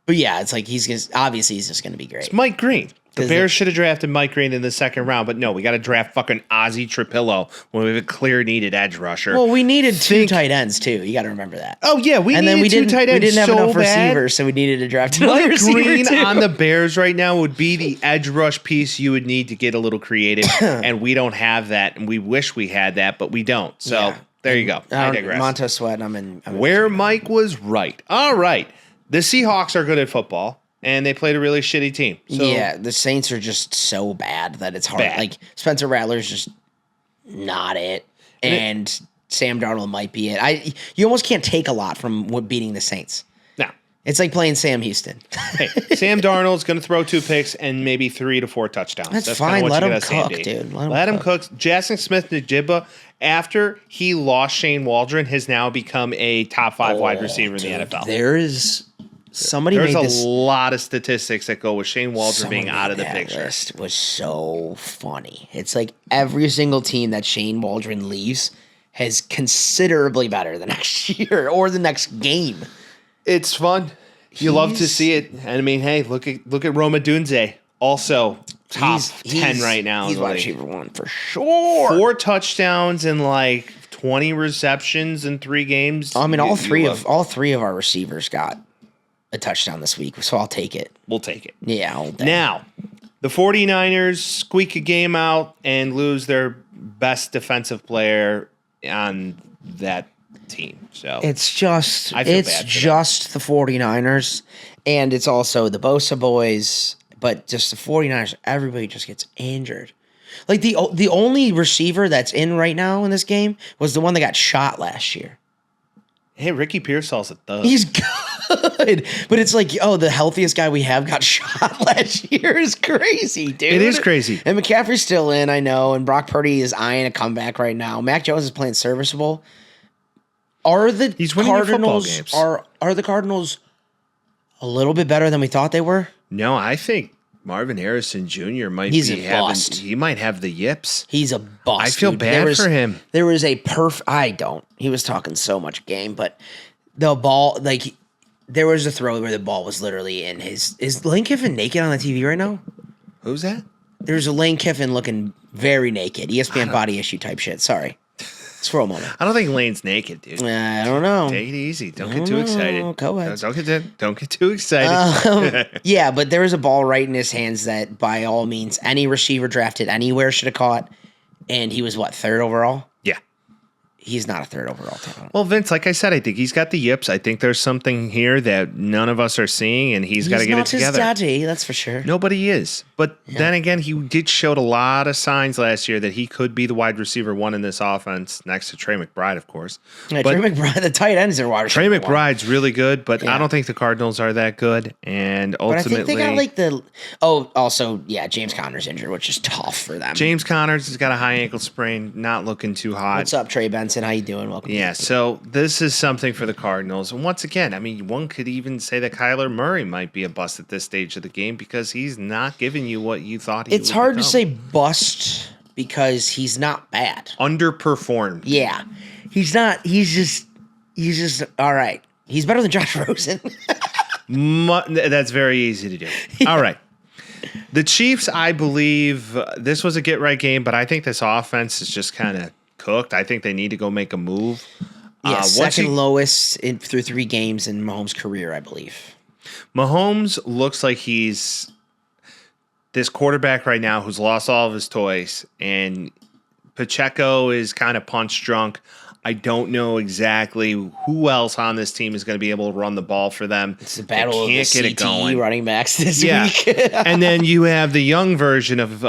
But yeah, it's like obviously he's just going to be great. It's Mike Green. The Bears should have drafted Mike Green in the second round, but no, we got to draft fucking Ozzie Trapillo when we have a clear needed edge rusher. Well, we needed two tight ends too. You got to remember that. Oh yeah, we needed two tight ends. We didn't have so enough bad. receivers, so we needed to draft another receiver Green too. on the Bears right now would be the edge rush piece you would need to get a little creative, and we don't have that, and we wish we had that, but we don't. So there you go. I digress. Montez Sweat. I'm in. Where Mike was right. All right, the Seahawks are good at football. And they played a really shitty team. So yeah, the Saints are just so bad that it's hard. Bad. Like, Spencer Rattler's just not it. And Sam Darnold might be it. You almost can't take a lot from beating the Saints. No. It's like playing Sam Houston. Hey, Sam Darnold's going to throw 2 picks and maybe 3 to 4 touchdowns. That's fine. Let him cook, dude. Let him cook. Jackson Smith-Njigba, after he lost Shane Waldron, has now become a top 5 wide receiver in the NFL. There's a lot of statistics that go with Shane Waldron being out of the picture. List was so funny. It's like every single team that Shane Waldron leaves has considerably better the next year or the next game. It's fun. You love to see it. And I mean, hey, look at Roma Dunze, also top 10 right now. He's wide receiver 1 for sure. 4 touchdowns and like 20 receptions in 3 games. I mean, all three of our receivers got a touchdown this week, so I'll take it. We'll take it. Yeah. Now, the 49ers squeak a game out and lose their best defensive player on that team. So it's just the 49ers, and it's also the Bosa boys, but just the 49ers, everybody just gets injured. Like the only receiver that's in right now in this game was the one that got shot last year. Hey, Ricky Pearsall's a thug. He's good. But it's like, the healthiest guy we have got shot last year is crazy, dude. It is crazy. And McCaffrey's still in, I know, and Brock Purdy is eyeing a comeback right now. Mac Jones is playing serviceable. He's winning your football games. Are the Cardinals a little bit better than we thought they were? No, I think Marvin Harrison Jr. might he might have the yips. He's a bust. I feel bad for him. There was I don't. He was talking so much game, but the ball, like, there was a throw where the ball was literally in his. Is Lane Kiffin naked on the TV right now? Who's that? There's a Lane Kiffin looking very naked. ESPN body issue type shit. Sorry. It's for a moment. I don't think Lane's naked, dude. I don't know. Take it easy. Don't get too excited. Go ahead. Don't get too excited. Yeah, but there was a ball right in his hands that, by all means, any receiver drafted anywhere should have caught. And he was, 3rd overall? Yeah. He's not a 3rd overall talent. Well, Vince, like I said, I think he's got the yips. I think there's something here that none of us are seeing, and he's got to get it together. He's not his daddy, that's for sure. Nobody is. But then again, he did show a lot of signs last year that he could be the wide receiver 1 in this offense, next to Trey McBride, of course. Yeah, Trey McBride, the tight ends are wide receiver. Trey McBride's really good, but I don't think the Cardinals are that good. And ultimately, but I think they got also, James Conner's injured, which is tough for them. James Connors has got a high ankle sprain, not looking too hot. What's up, Trey Benson? How you doing? Welcome. Yeah, so this is something for the Cardinals. And once again, I mean, one could even say that Kyler Murray might be a bust at this stage of the game because he's not giving you what you thought he would. It's hard to say bust because he's not bad. Underperformed. Yeah. He's not. He's just all right. He's better than Josh Rosen. That's very easy to do. All right. The Chiefs, I believe, this was a get-right game, but I think this offense is just kind of cooked. I think they need to go make a move. Yeah, second lowest through 3 games in Mahomes' career, I believe. Mahomes looks like he's this quarterback right now who's lost all of his toys, and Pacheco is kind of punch drunk. I don't know exactly who else on this team is going to be able to run the ball for them. It's the battle of the CTE running backs this week. And then you have the young version of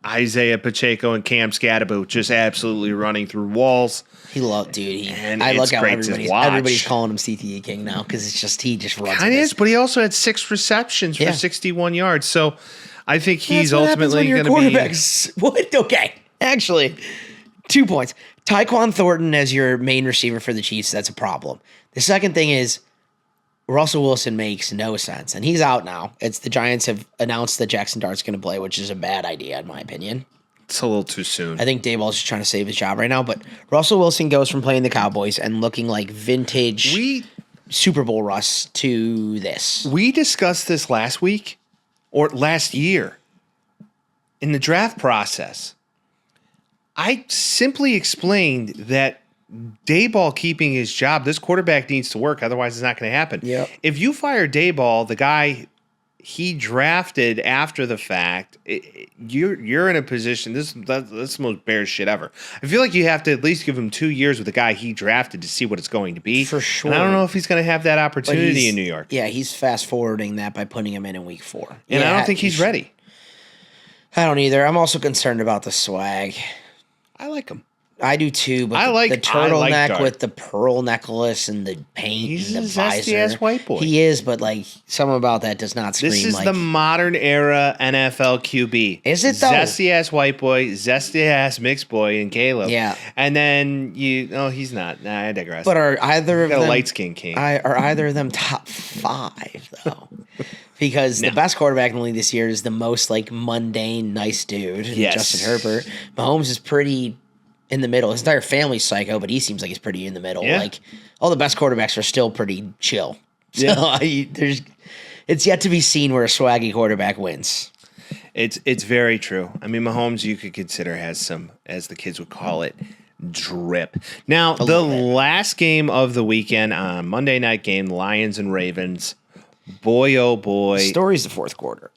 Isaiah Pacheco and Cam Scatterbo just absolutely running through walls. I love how everybody's calling him CTE King now because he just runs. Kind of is, but he also had 6 receptions for 61 yards. So I think he's ultimately going to be. What? Okay, actually. 2 points. Tyquan Thornton as your main receiver for the Chiefs, that's a problem. The second thing is Russell Wilson makes no sense, and he's out now. The Giants have announced that Jackson Dart's going to play, which is a bad idea in my opinion. It's a little too soon. I think Dabo's just trying to save his job right now, but Russell Wilson goes from playing the Cowboys and looking like vintage Super Bowl Russ to this. We discussed this last week or last year in the draft process. I simply explained that Daboll keeping his job, this quarterback needs to work, otherwise it's not going to happen. Yep. If you fire Daboll, the guy he drafted after the fact, you're in a position. That's the most Bears shit ever. I feel like you have to at least give him 2 years with the guy he drafted to see what it's going to be. For sure. And I don't know if he's going to have that opportunity in New York. Yeah, he's fast forwarding that by putting him in week 4. And I don't think he's ready. I don't either. I'm also concerned about the swag. I like him. I do too, but the turtleneck with the pearl necklace and the paint He's and the a visor. zesty-ass white boy. He is, but like something about that does not scream This is like the modern era NFL QB. Is it, though? Zesty ass white boy, zesty ass mixed boy, and Caleb. Yeah. And then he's not. Nah, I digress. But are either of got them a light skin king? Are either of them top 5 though? Because the best quarterback in the league this year is the most like mundane, nice dude, Yes. Justin Herbert. Mahomes is pretty in the middle. His entire family's psycho, but he seems like he's pretty in the middle. Yeah. Like all the best quarterbacks are still pretty chill. So Yeah. it's yet to be seen where a swaggy quarterback wins. It's very true. I mean, Mahomes you could consider has some, as the kids would call it, drip. Now, the last game of the weekend, Monday night game, Lions and Ravens. Boy, oh boy. Story's the fourth quarter.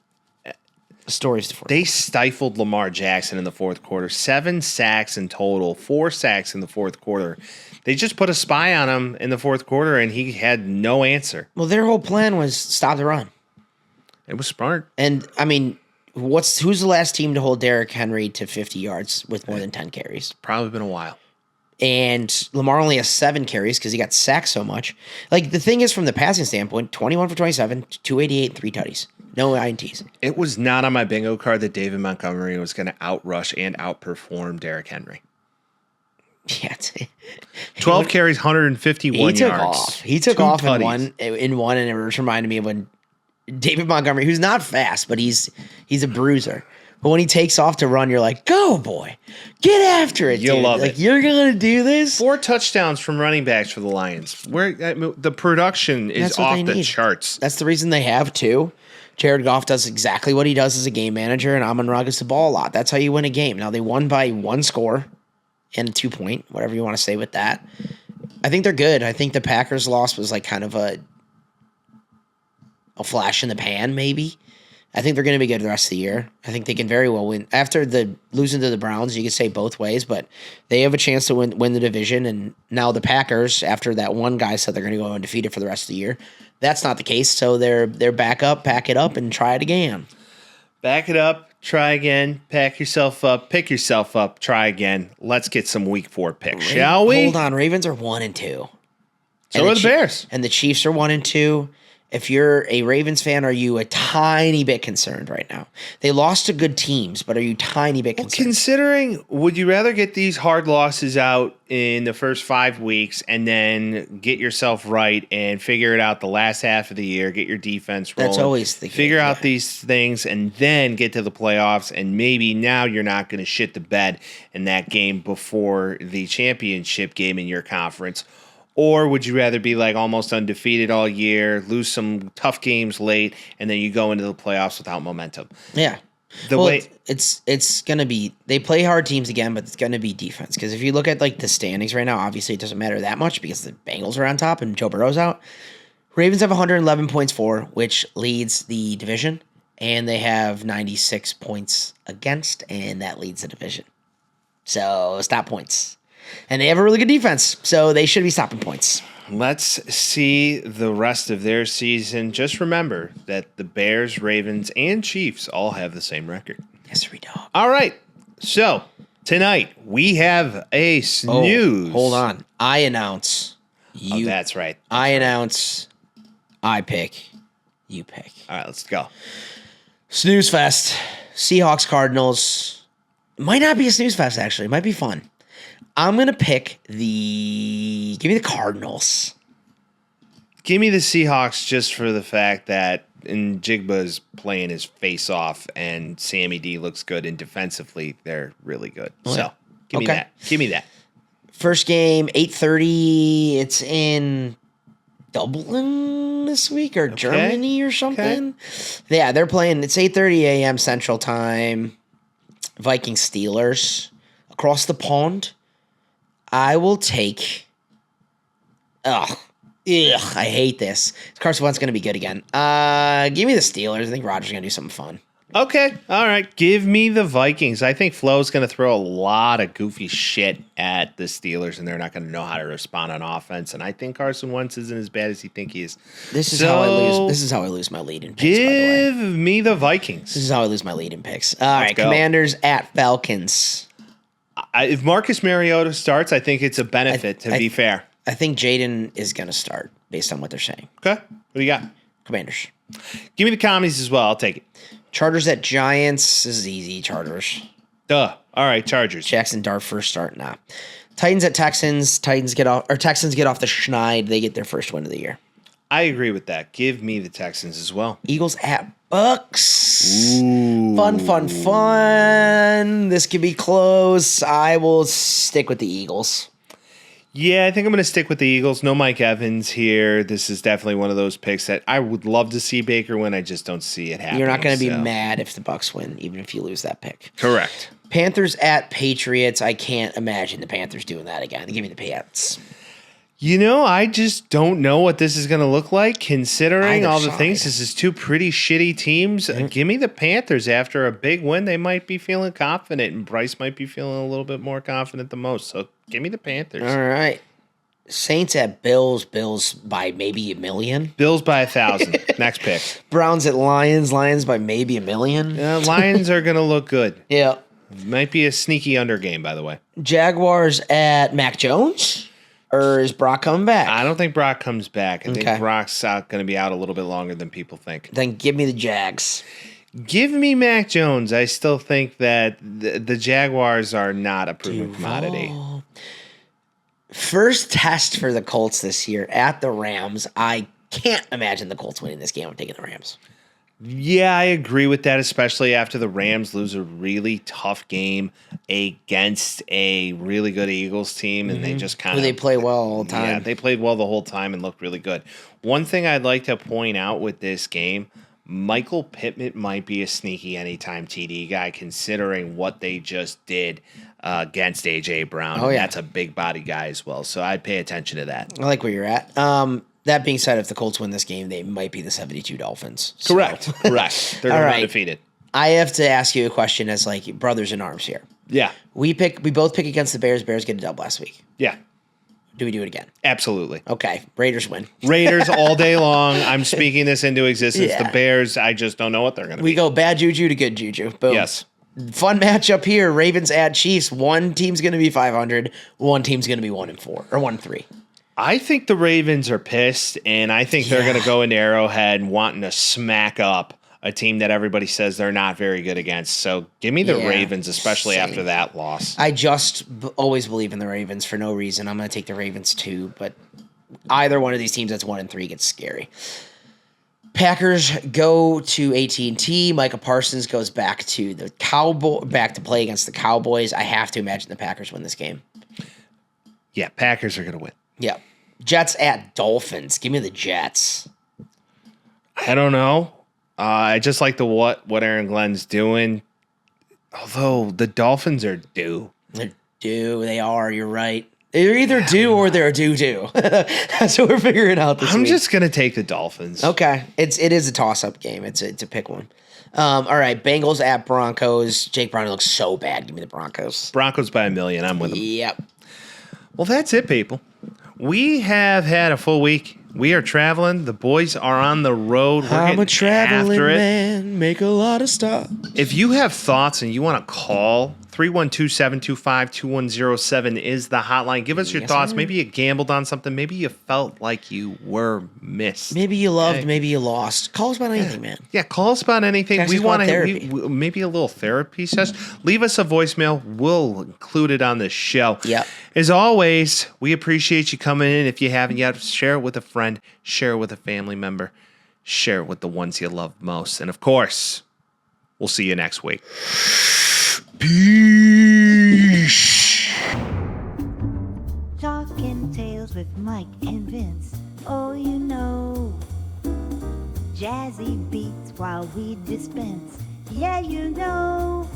They stifled Lamar Jackson in the fourth quarter. 7 sacks in total, 4 sacks in the fourth quarter. They just put a spy on him in the fourth quarter, and he had no answer. Well, their whole plan was stop the run. It was smart. And, I mean, who's the last team to hold Derrick Henry to 50 yards with more than 10 carries? Probably been a while. And Lamar only has 7 carries because he got sacked so much. Like, the thing is, from the passing standpoint, 21 for 27, 288, and 3 tutties. No INTs. It was not on my bingo card that David Montgomery was going to outrush and outperform Derrick Henry. Yeah. 12 carries, 151 yards. He took off. He took 2 off tutties. in one, and it just reminded me of when David Montgomery, who's not fast, but he's a bruiser. But when he takes off to run, you're like, go, boy. Get after it, You'll dude. love like, it. You're going to do this? 4 touchdowns from running backs for the Lions. The production is That's what off they the need. charts. That's the reason they have 2. Jared Goff does exactly what he does as a game manager, and Amon-Ra gets the ball a lot. That's how you win a game. Now, they won by 1 score and a 2-point, whatever you want to say with that. I think they're good. I think the Packers' loss was like kind of a flash in the pan, maybe. I think they're going to be good the rest of the year. I think they can very well win. After the losing to the Browns, you could say both ways, but they have a chance to win the division. And now the Packers, after that one guy said they're going to go undefeated for the rest of the year, that's not the case. So they're back up, pack it up, and try it again. Back it up, try again, pack yourself up, pick yourself up, try again. Let's get some week 4 picks, shall we? Hold on. Ravens are 1-2. So are the Bears. And the Chiefs are 1-2. If you're a Ravens fan, are you a tiny bit concerned right now? They lost to good teams, but are you tiny bit concerned? Considering, would you rather get these hard losses out in the first 5 weeks and then get yourself right and figure it out the last half of the year, get your defense rolling? That's always the case. Figure out these things and then get to the playoffs, and maybe now you're not going to shit the bed in that game before the championship game in your conference. Or would you rather be like almost undefeated all year, lose some tough games late, and then you go into the playoffs without momentum? Yeah. It's going to be – they play hard teams again, but it's going to be defense. Because if you look at like the standings right now, obviously it doesn't matter that much because the Bengals are on top and Joe Burrow's out. Ravens have 111 points for, which leads the division, and they have 96 points against, and that leads the division. So stop points. And they have a really good defense, so they should be stopping points. Let's see the rest of their season. Just remember that the Bears, Ravens, and Chiefs all have the same record. Yes, we dog. All right. So tonight we have a snooze. Hold on. I announce. That's right. I announce. I pick. You pick. All right, let's go. Snooze fest. Seahawks, Cardinals. Might not be a snooze fest, actually. It might be fun. I'm going to pick give me the Cardinals. Give me the Seahawks just for the fact that Njigba's playing his face off and Sammy D looks good, and defensively they're really good. Oh, yeah. So give me that. Give me that. First game, 8:30. It's in Dublin this week or Germany or something. Okay. Yeah, they're playing. It's 8:30 a.m. Central Time. Vikings Steelers across the pond. I will take. I hate this. Carson Wentz going to be good again. Give me the Steelers. I think Rodgers going to do something fun. Okay. All right. Give me the Vikings. I think Flo's going to throw a lot of goofy shit at the Steelers, and they're not going to know how to respond on offense. And I think Carson Wentz isn't as bad as you think he is. This is how I lose my lead in picks, give me the Vikings. This is how I lose my lead in picks. All right. Commanders at Falcons. If Marcus Mariota starts, I think it's a benefit, to be fair. I think Jaden is going to start based on what they're saying. Okay. What do you got? Commanders. Give me the Commies as well. I'll take it. Chargers at Giants. This is easy. Chargers. Duh. All right, Chargers. Jackson Dart first start. Nah. Titans at Texans. Texans get off the schneid. They get their first win of the year. I agree with that. Give me the Texans as well. Eagles at Bucks. Ooh. Fun. This could be close. I will stick with the Eagles. Yeah, I think I'm going to stick with the Eagles. No Mike Evans here. This is definitely one of those picks that I would love to see Baker win. I just don't see it happening. You're not going to be mad if the Bucks win, even if you lose that pick. Correct. Panthers at Patriots. I can't imagine the Panthers doing that again. Give me the Pats. You know, I just don't know what this is going to look like, considering all the things. This is two pretty shitty teams. Mm-hmm. Give me the Panthers. After a big win, they might be feeling confident, and Bryce might be feeling a little bit more confident than most. So give me the Panthers. All right. Saints at Bills. Bills by maybe 1 million. Bills by 1,000. Next pick. Browns at Lions. Lions by maybe 1 million. Lions are going to look good. Yeah. Might be a sneaky under game, by the way. Jaguars at Mac Jones. Or is Brock coming back? I don't think Brock comes back. I think Brock's going to be out a little bit longer than people think. Then give me the Jags. Give me Mac Jones. I still think that the Jaguars are not a proven commodity. First test for the Colts this year at the Rams. I can't imagine the Colts winning this game. I'm taking the Rams. Yeah, I agree with that, especially after the Rams lose a really tough game against a really good Eagles team, and they just kind of... They play well all the time. Yeah, they played well the whole time and looked really good. One thing I'd like to point out with this game, Michael Pittman might be a sneaky anytime TD guy, considering what they just did against A.J. Brown. Oh, yeah. That's a big body guy as well, so I'd pay attention to that. I like where you're at. That being said, if the Colts win this game, they might be the 72 Dolphins. So. Correct. They're going to be undefeated. I have to ask you a question as like brothers in arms here. Yeah. We both pick against the Bears. Bears get a dub last week. Yeah. Do we do it again? Absolutely. Okay. Raiders win. Raiders all day long. I'm speaking this into existence. Yeah. The Bears, I just don't know what they're going to be. We go bad juju to good juju. Boom. Yes. Fun matchup here. Ravens at Chiefs. One team's going to be 500. One team's going to be 1-4 or 1-3. I think the Ravens are pissed, and I think they're going to go into Arrowhead wanting to smack up a team that everybody says they're not very good against. So give me the Ravens, especially after that loss. I just always believe in the Ravens for no reason. I'm going to take the Ravens too, but either one of these teams that's 1-3 gets scary. Packers go to AT&T. Micah Parsons goes back to back to play against the Cowboys. I have to imagine the Packers win this game. Yeah, Packers are going to win. Yeah. Jets at Dolphins. Give me the Jets. I don't know. I just like what Aaron Glenn's doing. Although the Dolphins are due. They're due. They are. You're right. They're either due or they're due. That's what we're figuring out this week. I'm just going to take the Dolphins. Okay. It is a toss-up game. It's a pick one. All right. Bengals at Broncos. Jake Browning looks so bad. Give me the Broncos. Broncos by 1 million. I'm with them. Yep. Well, that's it, people. We have had a full week. We are traveling. The boys are on the road. I'm a traveling man. Make a lot of stops. If you have thoughts and you want to call, 312-725-2107 is the hotline. Give us your thoughts. Maybe you gambled on something. Maybe you felt like you were missed. Maybe you loved. Maybe you lost. Call us about anything, man. Yeah, call us about anything. We want therapy. Maybe a little therapy session. Leave us a voicemail. We'll include it on the show. Yeah. As always, we appreciate you coming in. If you haven't yet, share it with a friend. Share it with a family member. Share it with the ones you love most. And of course, we'll see you next week. Peace. Talking Tales with Mike and Vince. Oh, you know, jazzy beats while we dispense. Yeah, you know.